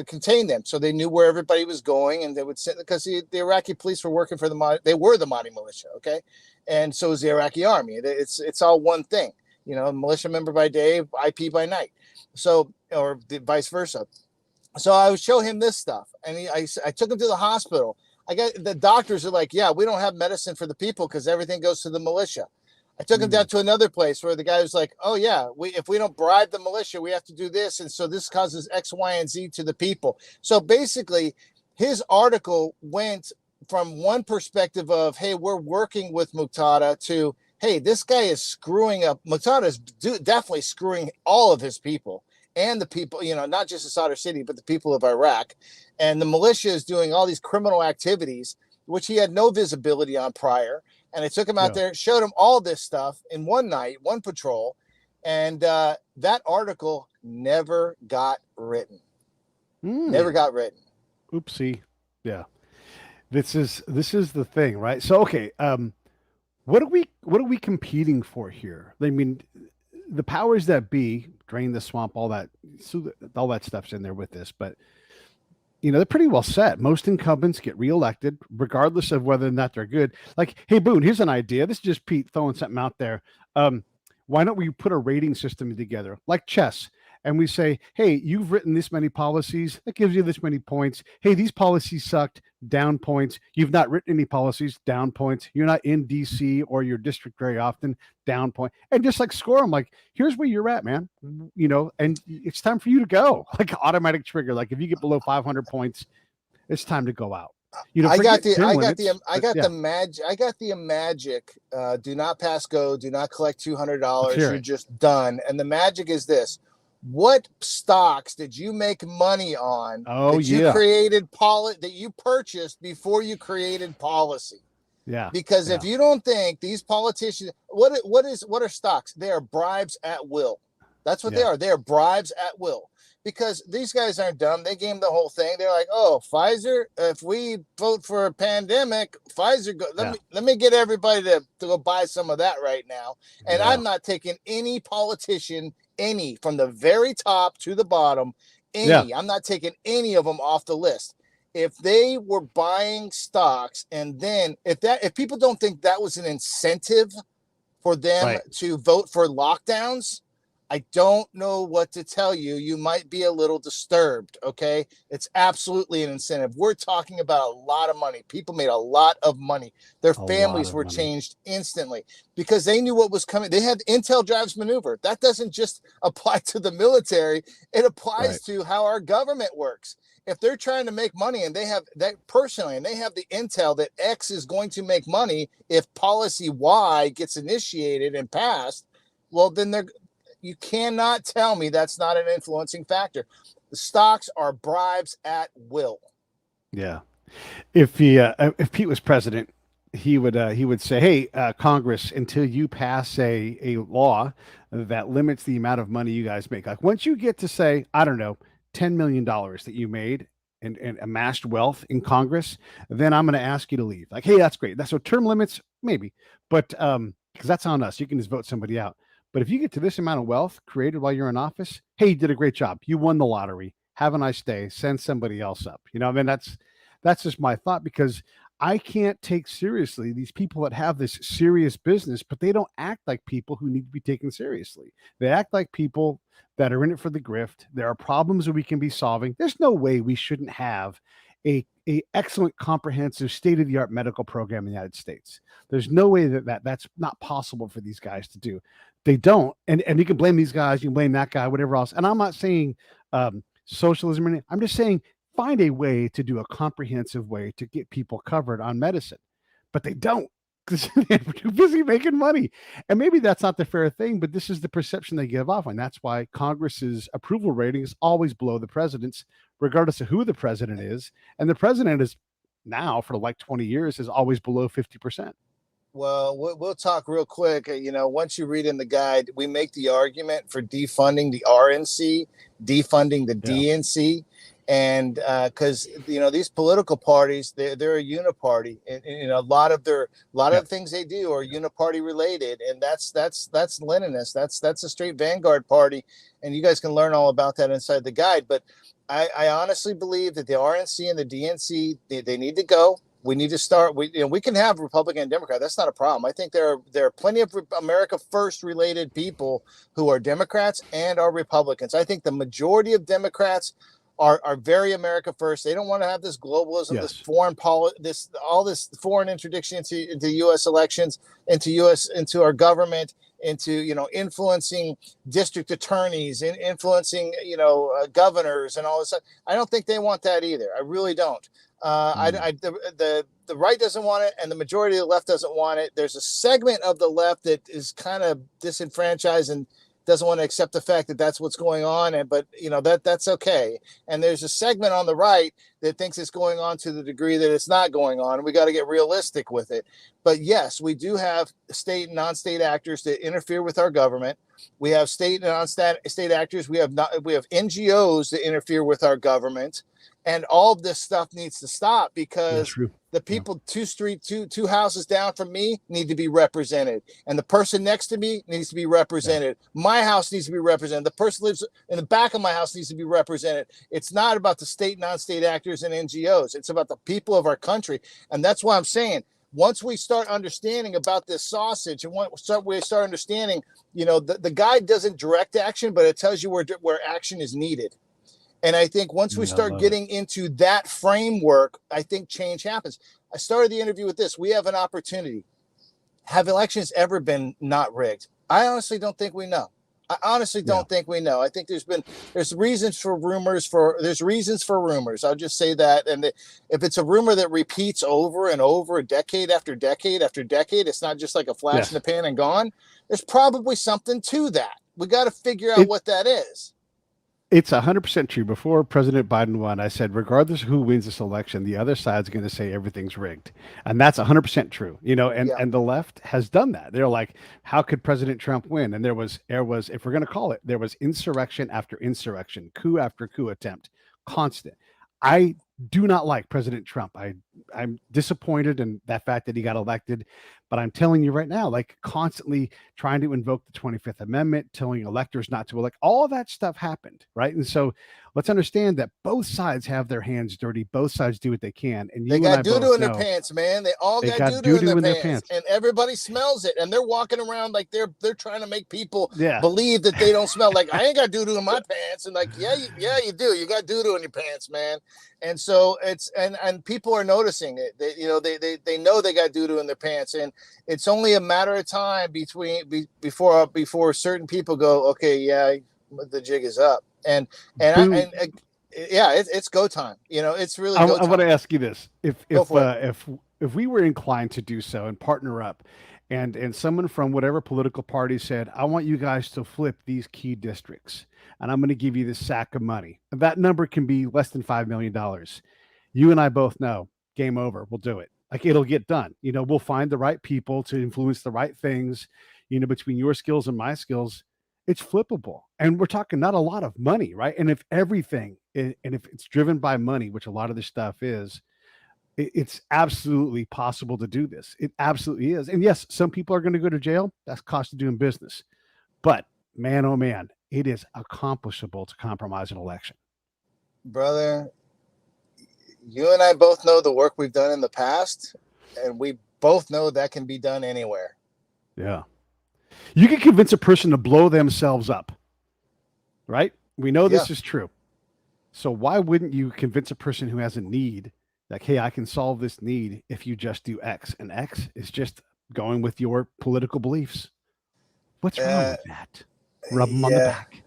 contain them. So they knew where everybody was going, and they would sit, because the Iraqi police were working for the Mahdi militia. Okay. And so was the Iraqi army. It's all one thing, you know, militia member by day, IP by night. So, or vice versa. So I would show him this stuff, and I took him to the hospital. The doctors are like, yeah, we don't have medicine for the people because everything goes to the militia. I took him down to another place where the guy was like, oh yeah, if we don't bribe the militia, we have to do this. And so this causes X, Y, and Z to the people. So basically his article went from one perspective of, hey, we're working with Muqtada, to, hey, this guy is screwing up. Muqtada is definitely screwing all of his people. And the people, you know, not just the Sadr City, but the people of Iraq. And the militia is doing all these criminal activities, which he had no visibility on prior. And I took him out there, showed him all this stuff in one night, one patrol. And that article never got written. Never got written. Oopsie. Yeah. This is the thing, right? So, okay. What are we competing for here? I mean, the powers that be, drain the swamp, all that stuff's in there with this, but you know, they're pretty well set. Most incumbents get reelected regardless of whether or not they're good. Like, hey, Boone, here's an idea. This is just Pete throwing something out there. Why don't we put a rating system together like chess? And we say, hey, you've written this many policies. That gives you this many points. Hey, these policies sucked. Down points. You've not written any policies. Down points. You're not in DC or your district very often. Down point. And just like score them, like, here's where you're at, man. You know, and it's time for you to go. Like automatic trigger. Like if you get below 500 points, it's time to go out. You know, I got the magic. Do not pass go. Do not collect $200. You're just done. And the magic is this. What stocks did you make money on you created that you purchased before you created policy? Yeah. Because if you don't think these politicians, what are stocks? They are bribes at will. That's what they are. They are bribes at will. because these guys aren't dumb. They gamed the whole thing. They're like, oh, Pfizer, if we vote for a pandemic, Pfizer, let me get everybody to go buy some of that right now. And I'm not taking any politician, any from the very top to the bottom, any. I'm not taking any of them off the list. If they were buying stocks, and then if people don't think that was an incentive for them to vote for lockdowns, I don't know what to tell you. You might be a little disturbed, okay? It's absolutely an incentive. We're talking about a lot of money. People made a lot of money. Their families were changed instantly because they knew what was coming. They had Intel drives maneuver. That doesn't just apply to the military. It applies to how our government works. If they're trying to make money and they have that personally, and they have the intel that X is going to make money if policy Y gets initiated and passed, well, then you cannot tell me that's not an influencing factor. The stocks are bribes at will. Yeah. If Pete was president, he would say, hey, Congress, until you pass a law that limits the amount of money you guys make, like once you get to say, I don't know, $10 million that you made and amassed wealth in Congress, then I'm going to ask you to leave. Like, hey, that's great. That's so term limits, maybe, but because that's on us. You can just vote somebody out. But if you get to this amount of wealth created while you're in office, hey, you did a great job. You won the lottery. Have a nice day. Send somebody else up. You know, I mean, that's just my thought, because I can't take seriously these people that have this serious business, but they don't act like people who need to be taken seriously. They act like people that are in it for the grift. There are problems that we can be solving. There's no way we shouldn't have a excellent, comprehensive, state-of-the-art medical program in the United States. There's no way that's not possible for these guys to do. They don't, and you can blame these guys, you can blame that guy, whatever else. And I'm not saying socialism. I'm just saying find a way to do a comprehensive way to get people covered on medicine, but they don't, because they're too busy making money. And maybe that's not the fair thing, but this is the perception they give off, and that's why Congress's approval ratings always below the president's, regardless of who the president is. And the president is now, for like 20 years, is always below 50%. Well, we'll talk real quick. You know, once you read in the guide, we make the argument for defunding the RNC, defunding the DNC, and because these political parties, they're a uniparty, and a lot of the things they do are uniparty related, and that's Leninist. That's a straight vanguard party, and you guys can learn all about that inside the guide. But I honestly believe that the RNC and the DNC they need to go. We need to start. We can have Republican and Democrat. That's not a problem. I think there are plenty of America First related people who are Democrats and are Republicans. I think the majority of Democrats are very America First. They don't want to have this globalism, this foreign policy, this foreign interdiction into U.S. elections, into our government, into influencing district attorneys and influencing governors and all this stuff. I don't think they want that either. I really don't. The right doesn't want it, and the majority of the left doesn't want it. There's a segment of the left that is kind of disenfranchised and doesn't want to accept the fact that that's what's going on, but that's okay. And there's a segment on the right that thinks it's going on to the degree that it's not going on, and we got to get realistic with it. But yes, we do have state and non-state actors that interfere with our government. We have state and non-state actors. We have NGOs that interfere with our government. And all of this stuff needs to stop, because the people two houses down from me need to be represented. And the person next to me needs to be represented. My house needs to be represented. The person who lives in the back of my house needs to be represented. It's not about the state, non-state actors and NGOs. It's about the people of our country. And that's why I'm saying, once we start understanding about this sausage, and once we start understanding, the guide doesn't direct action, but it tells you where action is needed. And I think once we start getting into that framework, I think change happens. I started the interview with this. We have an opportunity. Have elections ever been not rigged? I honestly don't think we know. I honestly don't think we know. I think there's reasons for rumors. There's reasons for rumors. I'll just say that. And if it's a rumor that repeats over and over, decade after decade after decade, it's not just like a flash in the pan and gone. There's probably something to that. We got to figure out what that is. It's 100% true. Before President Biden won, I said, regardless of who wins this election, the other side's going to say everything's rigged, and that's 100% true. And the left has done that. They're like, how could President Trump win? And there was, if we're going to call it, there was insurrection after insurrection, coup after coup attempt, constant. I do not like President Trump. I'm disappointed in that fact that he got elected, but I'm telling you right now, like constantly trying to invoke the 25th Amendment, telling electors not to elect, all of that stuff happened, right? And so let's understand that both sides have their hands dirty. Both sides do what they can. And they got doo-doo in their pants, man. They all got doo-doo in their pants. And everybody smells it. And they're walking around like they're trying to make people believe that they don't smell. Like, I ain't got doo-doo in my pants. And like, yeah, you do. You got doo-doo in your pants, man. And so it's and people are noticing it. They know they got doo-doo in their pants, and it's only a matter of time before certain people go, okay, yeah, the jig is up, and it's go time. It's really go time. I want to ask you this: if we were inclined to do so and partner up, and someone from whatever political party said, I want you guys to flip these key districts, and I'm going to give you this sack of money. That number can be less than $5 million. You and I both know, game over. We'll do it. Like, it'll get done. We'll find the right people to influence the right things, between your skills and my skills. It's flippable. And we're talking not a lot of money, right? And if it's driven by money, which a lot of this stuff is, it's absolutely possible to do this. It absolutely is. And yes, some people are going to go to jail. That's cost of doing business. But man, oh man, it is accomplishable to compromise an election. Brother, you and I both know the work we've done in the past, and we both know that can be done anywhere. Yeah. You can convince a person to blow themselves up, right? We know this is true. So why wouldn't you convince a person who has a need, like, hey, I can solve this need if you just do X? And X is just going with your political beliefs. What's wrong with that? Rub them on the back.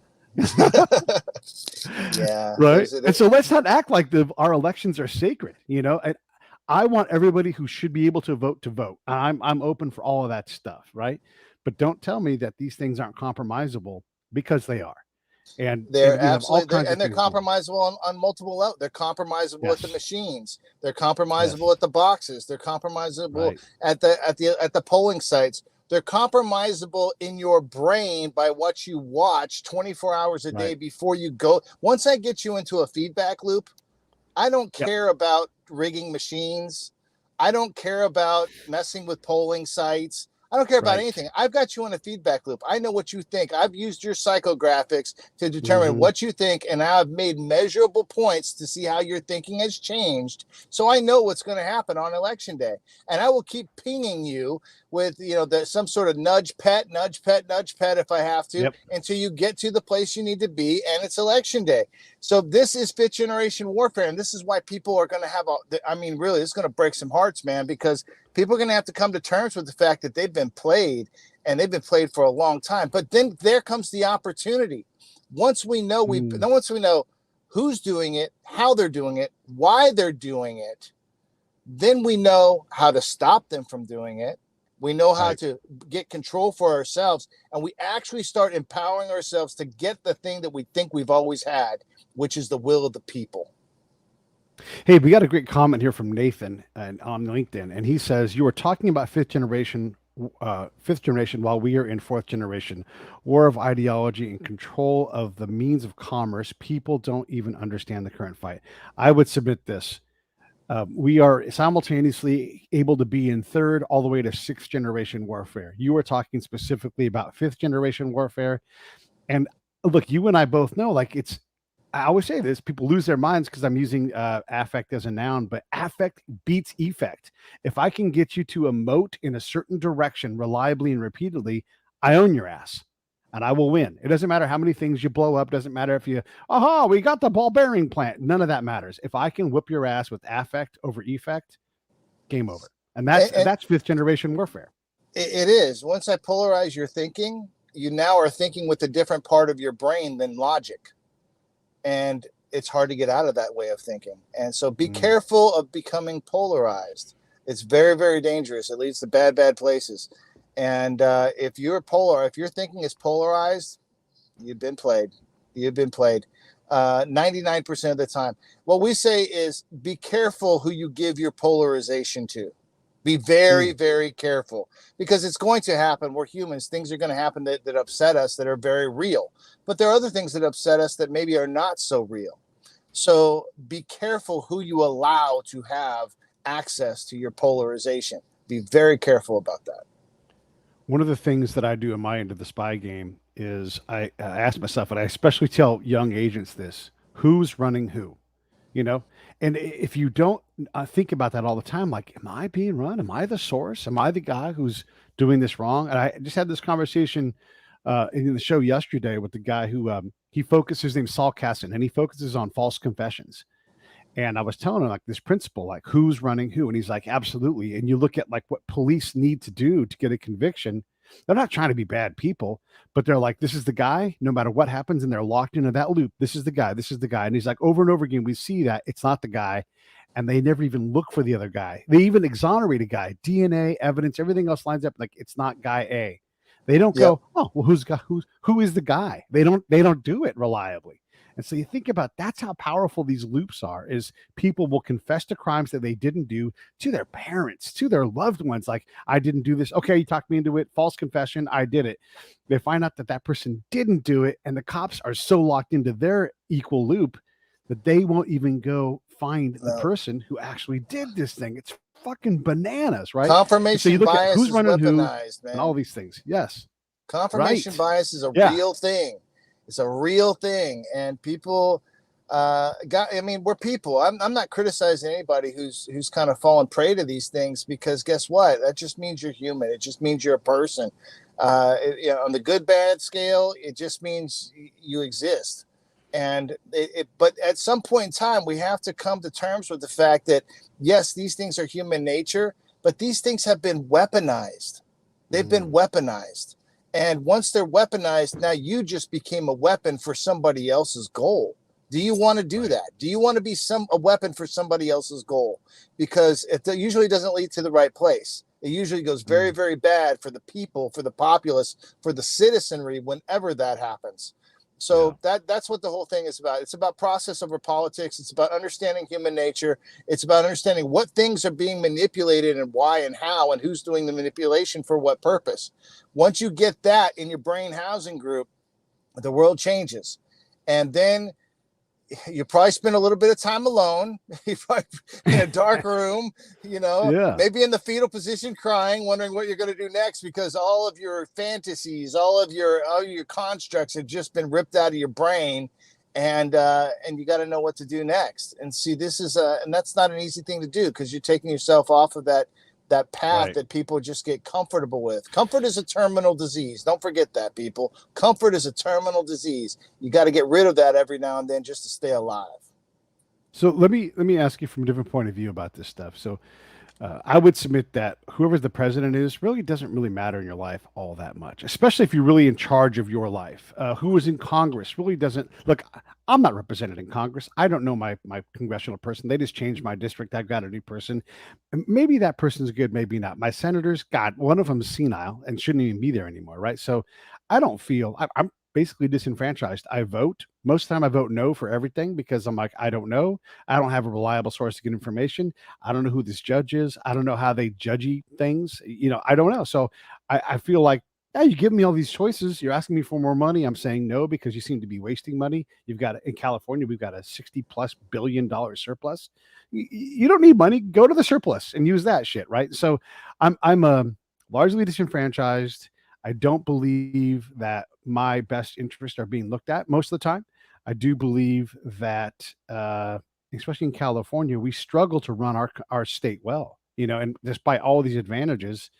Yeah. Right. And so let's not act like our elections are sacred. And I want everybody who should be able to vote. I'm open for all of that stuff. Right. But don't tell me that these things aren't compromisable, because they are. And they're absolutely, and they're compromisable on multiple levels. They're compromisable at the machines. They're compromisable at the boxes. They're compromisable at the polling sites. They're compromisable in your brain by what you watch 24 hours a day before you go. Once I get you into a feedback loop, I don't care about rigging machines. I don't care about messing with polling sites. I don't care about anything. I've got you in a feedback loop. I know what you think. I've used your psychographics to determine what you think, and I've made measurable points to see how your thinking has changed. So I know what's going to happen on election day, and I will keep pinging you with some sort of nudge pet if I have to, until you get to the place you need to be, and it's election day. So this is fifth generation warfare, and this is why people are going to have really, it's going to break some hearts, man, because people are going to have to come to terms with the fact that they've been played, and they've been played for a long time. But then there comes the opportunity. Once we know who's doing it, how they're doing it, why they're doing it, then we know how to stop them from doing it. We know how to get control for ourselves, and we actually start empowering ourselves to get the thing that we think we've always had, which is the will of the people. Hey, we got a great comment here from Nathan on LinkedIn, and he says, you were talking about fifth generation while we are in fourth generation, war of ideology and control of the means of commerce. People don't even understand the current fight. I would submit this. We are simultaneously able to be in third all the way to sixth generation warfare. You were talking specifically about fifth generation warfare. And look, you and I both know, like, I always say this, people lose their minds because I'm using affect as a noun, but affect beats effect. If I can get you to emote in a certain direction reliably and repeatedly, I own your ass. And I will win. It doesn't matter how many things you blow up. Doesn't matter if we got the ball bearing plant. None of that matters. If I can whip your ass with affect over effect, game over. And that's fifth generation warfare. It is. Once I polarize your thinking, you now are thinking with a different part of your brain than logic. And it's hard to get out of that way of thinking. And so be careful of becoming polarized. It's very, very dangerous. It leads to bad places. And if your thinking is polarized, you've been played. 99% of the time. What we say is be careful who you give your polarization to. Be very, very careful, because it's going to happen. We're humans. Things are going to happen that upset us, that are very real. But there are other things that upset us that maybe are not so real. So be careful who you allow to have access to your polarization. Be very careful about that. One of the things that I do in my end of the spy game is I ask myself, and I especially tell young agents this: who's running who? You know, and if you don't think about that all the time, like, am I being run? Am I the source? Am I the guy who's doing this wrong? And I just had this conversation in the show yesterday with the guy who he focuses. His name's Saul Casson, and he focuses on false confessions. And I was telling him like this principle, like who's running who, and he's like, absolutely. And you look at like what police need to do to get a conviction. They're not trying to be bad people, but they're like, this is the guy, no matter what happens, and they're locked into that loop. This is the guy, this is the guy. And he's like, over and over again, we see that it's not the guy, and they never even look for the other guy. They even exonerate a guy, DNA, evidence, everything else lines up like it's not guy A. They don't go, oh, well, who is the guy? They don't do it reliably. And so you think about that's how powerful these loops are, is people will confess to crimes that they didn't do to their parents, to their loved ones. Like, I didn't do this. Okay, you talked me into it. False confession. I did it. They find out that that person didn't do it. And the cops are so locked into their equal loop that they won't even go find the person who actually did this thing. It's fucking bananas, right? Confirmation so you look bias at who's is running who, weaponized, man. and all these things. Yes. Confirmation bias is a real thing. It's a real thing, and people we're people. I'm not criticizing anybody who's kind of fallen prey to these things, because guess what? That just means you're human. It just means you're a person. On the good bad scale, it just means you exist. And but at some point in time, we have to come to terms with the fact that yes, these things are human nature, but these things have been weaponized. They've been weaponized. And once they're weaponized, now you just became a weapon for somebody else's goal. Do you want to do that? Do you want to be a weapon for somebody else's goal? Because it usually doesn't lead to the right place. It usually goes very, very bad for the people, for the populace, for the citizenry, whenever that happens. So that's what the whole thing is about. It's about process over politics. It's about understanding human nature. It's about understanding what things are being manipulated and why and how, and who's doing the manipulation for what purpose. Once you get that in your brain housing group, the world changes. And then you probably spend a little bit of time alone, in a dark room, maybe in the fetal position, crying, wondering what you're going to do next, because all of your fantasies, all of your constructs have just been ripped out of your brain, and you got to know what to do next. And see, this is and that's not an easy thing to do, because you're taking yourself off of that path that people just get comfortable with. Comfort is a terminal disease. Don't forget that, people. Comfort is a terminal disease. You got to get rid of that every now and then just to stay alive. So let me ask you from a different point of view about this stuff. So I would submit that whoever the president is really doesn't really matter in your life all that much, especially if you're really in charge of your life. Who is in Congress really doesn't. Look, I'm not represented in Congress. I don't know my congressional person. They just changed my district. I've got a new person. Maybe that person's good, maybe not. My senators, God, one of them's senile and shouldn't even be there anymore, right? So I don't feel I'm basically disenfranchised. I vote. Most of the time I vote no for everything, because I'm like, I don't know. I don't have a reliable source to get information. I don't know who this judge is. I don't know how they judgy things. I don't know. So I feel like, yeah, you give me all these choices. You're asking me for more money. I'm saying no, because you seem to be wasting money. You've got, in California, we've got a $60+ billion surplus. You don't need money. Go to the surplus and use that shit, right? So I'm largely disenfranchised. I don't believe that my best interests are being looked at most of the time. I do believe that, especially in California, we struggle to run our state well, and despite all these advantages,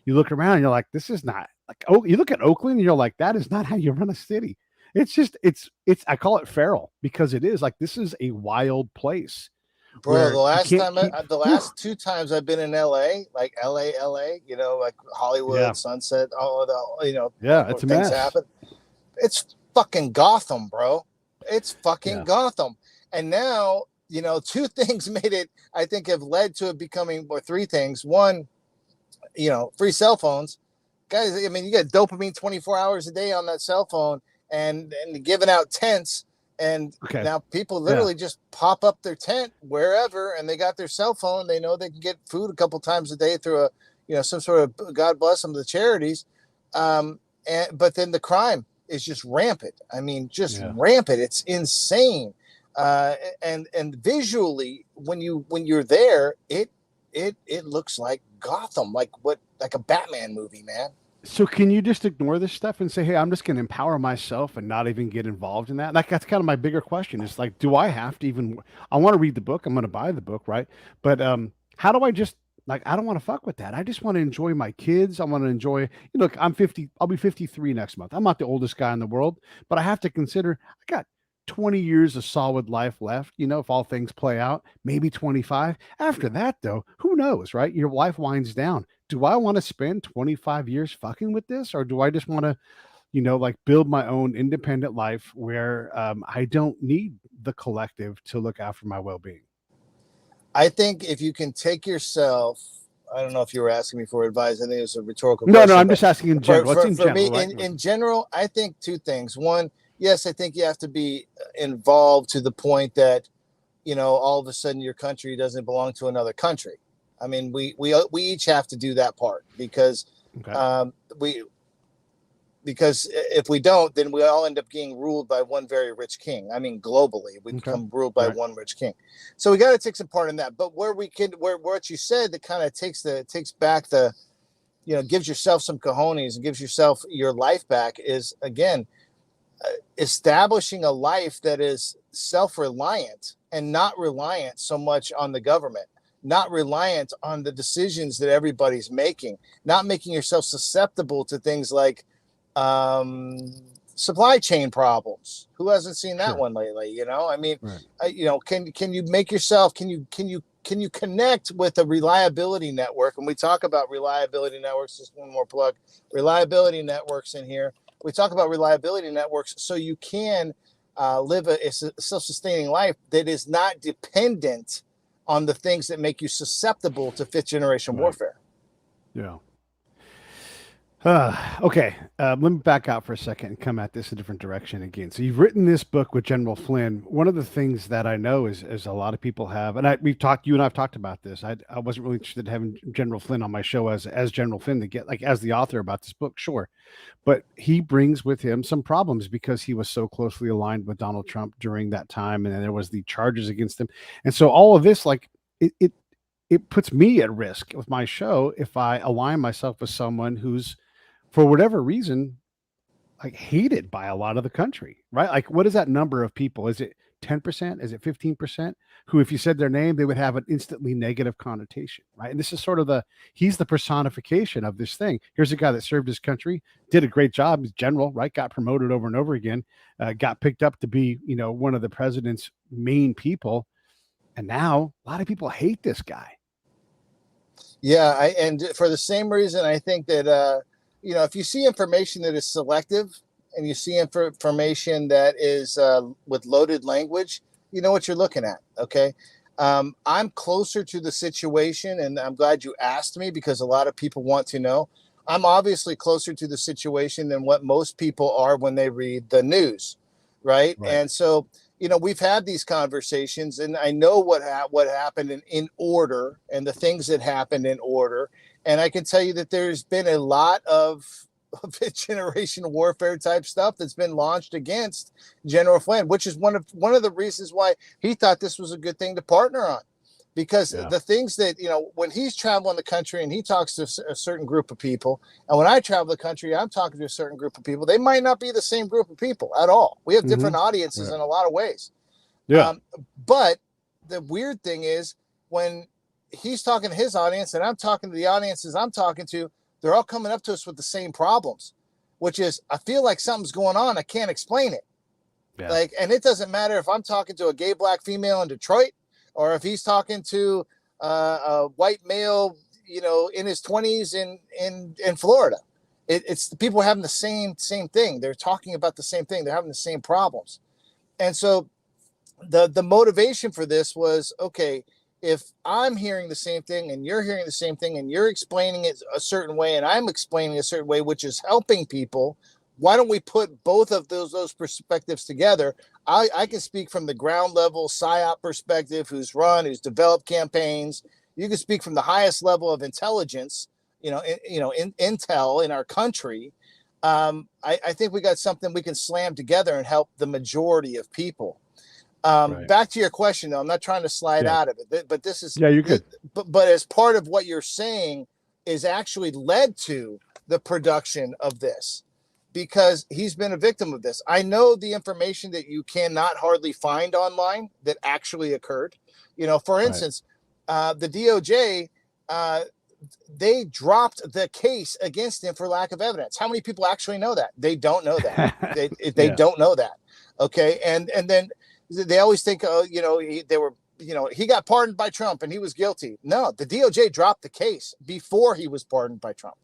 you look around and you're like, this is not like, you look at Oakland and you're like, that is not how you run a city. It's just, I call it feral, because it is like, this is a wild place. Bro, the last 2 times I've been in LA, like LA, like Hollywood, Sunset, all of the, it's a mess. Happen. It's fucking Gotham, bro. It's fucking Gotham. And now, 2 things made it, I think, have led to it becoming, or 3 things. One, free cell phones. Guys, I mean, you get dopamine 24 hours a day on that cell phone, and giving out tents And now people literally just pop up their tent wherever, and they got their cell phone. They know they can get food a couple times a day through some sort of, God bless them, the charities. But then the crime is just rampant. I mean, just rampant. It's insane. And visually, when you're there, it looks like Gotham, like a Batman movie, man. So can you just ignore this stuff and say, hey, I'm just going to empower myself and not even get involved in that? Like, that's kind of my bigger question. It's like, do I have to even, I want to read the book. I'm going to buy the book. Right. But, how do I just, like, I don't want to fuck with that. I just want to enjoy my kids. I want to enjoy, look, I'm 50, I'll be 53 next month. I'm not the oldest guy in the world, but I have to consider I got 20 years of solid life left, if all things play out, maybe 25. After that, though, who knows, right? Your life winds down. Do I want to spend 25 years fucking with this? Or do I just want to, like build my own independent life where I don't need the collective to look after my well-being? I think if you can take yourself, I don't know if you were asking me for advice. I think it was a rhetorical question. No, I'm just asking in general. For me, right? in general, I think two things. One, yes, I think you have to be involved to the point that, all of a sudden your country doesn't belong to another country. I mean, we each have to do that part because because if we don't, then we all end up getting ruled by one very rich king. I mean, globally, we become ruled by one rich king. So we got to take some part in that. But where what you said that kind of takes back the, gives yourself some cojones and gives yourself your life back is, again, establishing a life that is self-reliant and not reliant so much on the government, not reliant on the decisions that everybody's making, not making yourself susceptible to things like supply chain problems. Who hasn't seen that one lately? I mean, can you make yourself, can you connect with a reliability network? When we talk about reliability networks, just one more plug, reliability networks in here. We talk about reliability networks so you can live a self-sustaining life that is not dependent on the things that make you susceptible to fifth generation warfare. Yeah. Okay. Let me back out for a second and come at this a different direction again. So you've written this book with General Flynn. One of the things that I know is a lot of people have, and you and I've talked about this. I wasn't really interested in having General Flynn on my show as General Flynn to get like as the author about this book, sure. But he brings with him some problems because he was so closely aligned with Donald Trump during that time. And then there was the charges against him. And so all of this, like it puts me at risk with my show if I align myself with someone who's, for whatever reason, like hated by a lot of the country, right? Like, what is that number of people? Is it 10%? Is it 15%? Who, if you said their name, they would have an instantly negative connotation, right? And this is sort of he's the personification of this thing. Here's a guy that served his country, did a great job, he's general, right? Got promoted over and over again, got picked up to be, one of the president's main people. And now a lot of people hate this guy. Yeah. And for the same reason, I think that, if you see information that is selective and you see information that is with loaded language, you know what you're looking at. Okay. I'm closer to the situation, and I'm glad you asked me because a lot of people want to know. I'm obviously closer to the situation than what most people are when they read the news. Right. And so, we've had these conversations, and I know what happened in order and the things that happened in order. And I can tell you that there's been a lot of fifth generation warfare type stuff that's been launched against General Flynn, which is one of the reasons why he thought this was a good thing to partner on. Because the things that, when he's traveling the country and he talks to a certain group of people, and when I travel the country, I'm talking to a certain group of people, they might not be the same group of people at all. We have different audiences in a lot of ways. Yeah. But the weird thing is when he's talking to his audience and I'm talking to the audiences I'm talking to, they're all coming up to us with the same problems, which is, I feel like something's going on. I can't explain it. Yeah. And it doesn't matter if I'm talking to a gay black female in Detroit, or if he's talking to a white male, in his 20s in Florida. It's the people having the same thing. They're talking about the same thing. They're having the same problems. And so the motivation for this was, okay, if I'm hearing the same thing and you're hearing the same thing and you're explaining it a certain way and I'm explaining a certain way, which is helping people, why don't we put both of those perspectives together? I can speak from the ground level PsyOps perspective, who's developed campaigns. You can speak from the highest level of intelligence, intel in our country. I think we got something we can slam together and help the majority of people. Back to your question, though, I'm not trying to slide out of it, but this is you're good. But as part of what you're saying is actually led to the production of this, because he's been a victim of this. I know the information that you cannot hardly find online that actually occurred. For instance, the DOJ, they dropped the case against him for lack of evidence. How many people actually know that? They don't know that. They don't know that. Okay, and then they always think, he got pardoned by Trump and he was guilty. No, the DOJ dropped the case before he was pardoned by Trump.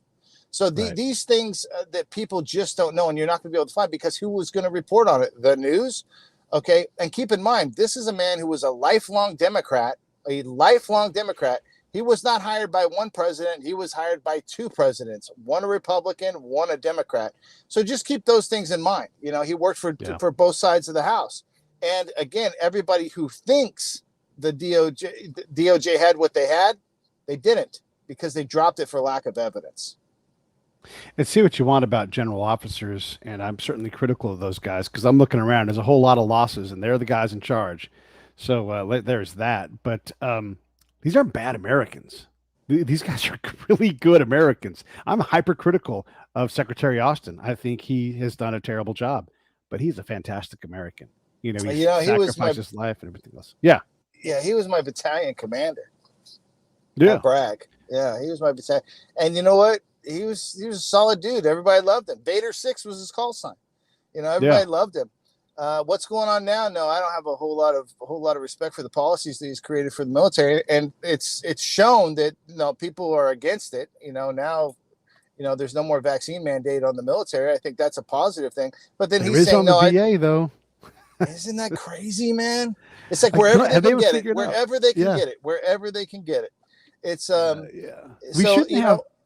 So these things that people just don't know, and you're not going to be able to find, because who was going to report on it? The news. Okay. And keep in mind, this is a man who was a lifelong Democrat. He was not hired by one president. He was hired by two presidents, one a Republican, one a Democrat. So just keep those things in mind. He worked for both sides of the house. And again, everybody who thinks the DOJ had what they had, they didn't, because they dropped it for lack of evidence. And see what you want about general officers, and I'm certainly critical of those guys, because I'm looking around. There's a whole lot of losses, and they're the guys in charge. So there's that. But these aren't bad Americans. These guys are really good Americans. I'm hypercritical of Secretary Austin. I think he has done a terrible job, but he's a fantastic American. He sacrificed his life and everything else. Yeah. Yeah, he was my battalion commander. Yeah. Brag. Yeah, he was my battalion. And you know what? He was a solid dude. Everybody loved him. Vader 6 was his call sign. Everybody loved him. What's going on now? No, I don't have a whole lot of respect for the policies that he's created for the military, and it's shown that people are against it. Now, there's no more vaccine mandate on the military. I think that's a positive thing. But then he's saying, no, VA though. Isn't that crazy, man? It's like wherever they can get it, wherever they can get it. It's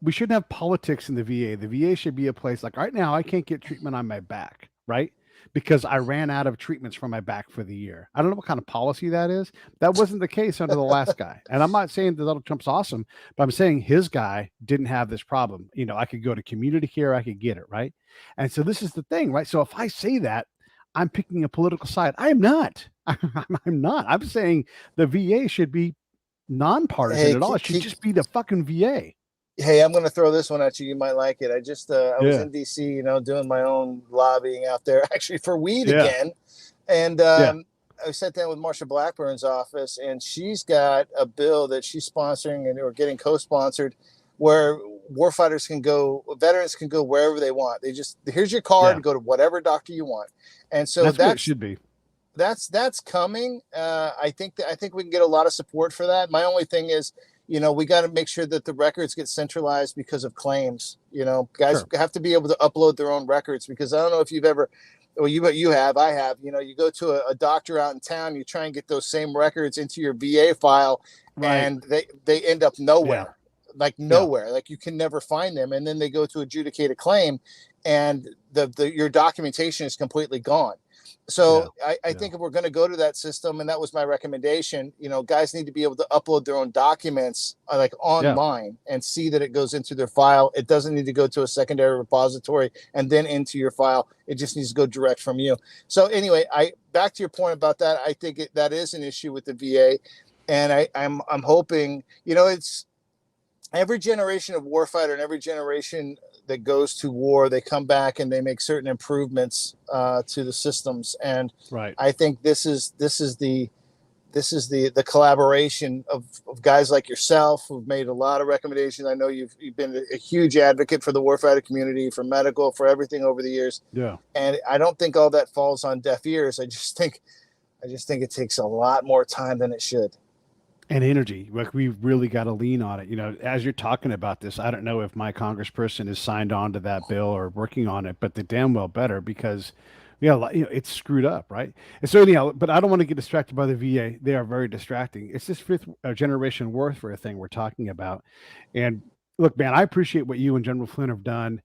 we shouldn't have politics in the VA. The VA should be a place like right now. I can't get treatment on my back, right? Because I ran out of treatments for my back for the year. I don't know what kind of policy that is. That wasn't the case under the last guy. And I'm not saying that Donald Trump's awesome, but I'm saying his guy didn't have this problem. I could go to community care, I could get it, right? And so this is the thing, right? So if I say that, I'm picking a political side. I am not. I'm not. I'm saying the VA should be nonpartisan at all. It should just be the fucking VA. Hey, I'm going to throw this one at you. You might like it. I was in DC, doing my own lobbying out there, actually for weed again. And I sat down with Marsha Blackburn's office, and she's got a bill that she's sponsoring or getting co-sponsored, where veterans can go wherever they want. Here's your card, go to whatever doctor you want. And so that's what it should be. That's coming. I think we can get a lot of support for that. My only thing is, we got to make sure that the records get centralized because of claims. Guys have to be able to upload their own records, because I don't know if you've ever, well, I have, you go to a doctor out in town, you try and get those same records into your VA file, and they end up nowhere. Like you can never find them. And then they go to adjudicate a claim, and your documentation is completely gone. So I think if we're going to go to that system, and that was my recommendation, guys need to be able to upload their own documents online and see that it goes into their file. It doesn't need to go to a secondary repository and then into your file. It just needs to go direct from you. So anyway, back to your point about that. I think that is an issue with the VA, and I'm hoping, it's every generation of warfighter and every generation that goes to war, they come back and they make certain improvements to the systems. And I think this is the collaboration of guys like yourself who've made a lot of recommendations. I know you've been a huge advocate for the warfighter community, for medical, for everything over the years. Yeah. And I don't think all that falls on deaf ears. I just think it takes a lot more time than it should. And energy. Like, we've really got to lean on it. As you're talking about this, I don't know if my congressperson is signed on to that bill or working on it, but they damn well better, because it's screwed up, right? And so anyhow, but I don't want to get distracted by the VA. They are very distracting. It's this fifth generation warfare thing we're talking about. And look, man, I appreciate what you and General Flynn have done.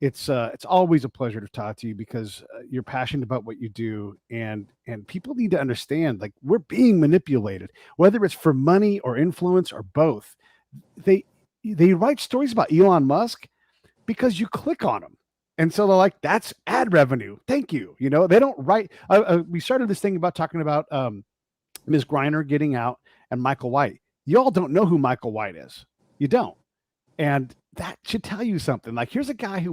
it's always a pleasure to talk to you because you're passionate about what you do, and people need to understand, like, we're being manipulated, whether it's for money or influence or both. They write stories about Elon Musk because you click on them. And so they're like, that's ad revenue. Thank you. You know, they don't write. We started this thing about talking about Ms. Griner getting out and Michael White. You all don't know who Michael White is. You don't. And that should tell you something. Like, here's a guy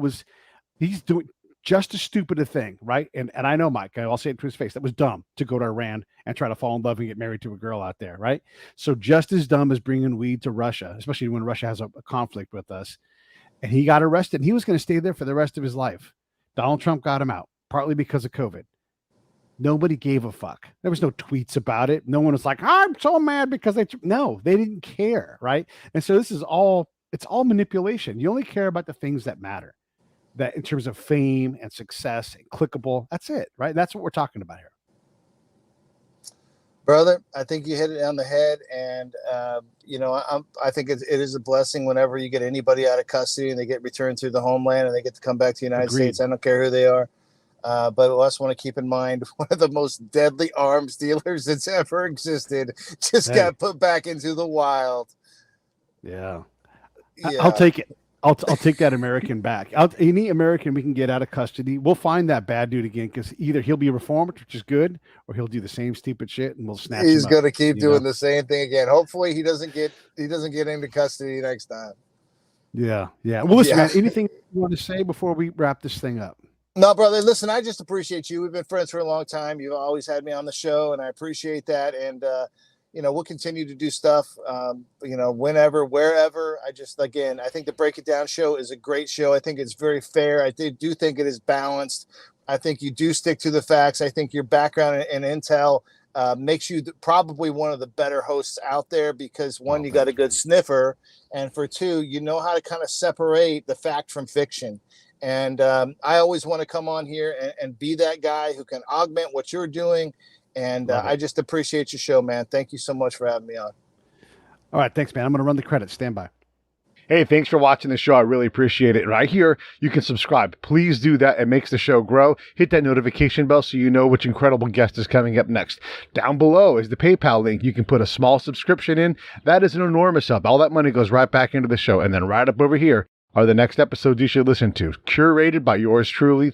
he's doing just as stupid a thing, right? And I know, Mike, I'll say it to his face, that was dumb to go to Iran and try to fall in love and get married to a girl out there, right? So just as dumb as bringing weed to Russia, especially when Russia has a conflict with us. And he got arrested, and he was going to stay there for the rest of his life. Donald Trump got him out, partly because of COVID. Nobody gave a fuck. There was no tweets about it. No one was like, I'm so mad because no, they didn't care, right? And so it's all manipulation. You only care about the things that matter, that in terms of fame and success and clickable. That's it, right? That's what we're talking about here. Brother, I think you hit it on the head, and I think it is a blessing whenever you get anybody out of custody and they get returned to the homeland and they get to come back to the United States. I don't care who they are, but I also want to keep in mind one of the most deadly arms dealers that's ever existed just got put back into the wild. Yeah. I'll take it. I'll take that American back. Any American we can get out of custody, we'll find that bad dude again, because either he'll be reformed, which is good, or he'll do the same stupid shit and we'll snatch him up. He's going to keep doing the same thing again. Hopefully he doesn't get into custody next time. Yeah. Well, listen, man, anything you want to say before we wrap this thing up? No, brother, listen, I just appreciate you. We've been friends for a long time. You've always had me on the show, and I appreciate that. And, we'll continue to do stuff, whenever, wherever. I think the Break It Down show is a great show. I think it's very fair. I do think it is balanced. I think you do stick to the facts. I think your background and intel makes you probably one of the better hosts out there because, one, you got a good sniffer, and for two, you know how to kind of separate the fact from fiction. And I always want to come on here and be that guy who can augment what you're doing. And I just appreciate your show, man. Thank you so much for having me on. All right. Thanks, man. I'm going to run the credits. Stand by. Hey, thanks for watching the show. I really appreciate it. Right here, you can subscribe. Please do that. It makes the show grow. Hit that notification bell so you know which incredible guest is coming up next. Down below is the PayPal link. You can put a small subscription in. That is an enormous help. All that money goes right back into the show. And then right up over here are the next episodes you should listen to, curated by yours truly.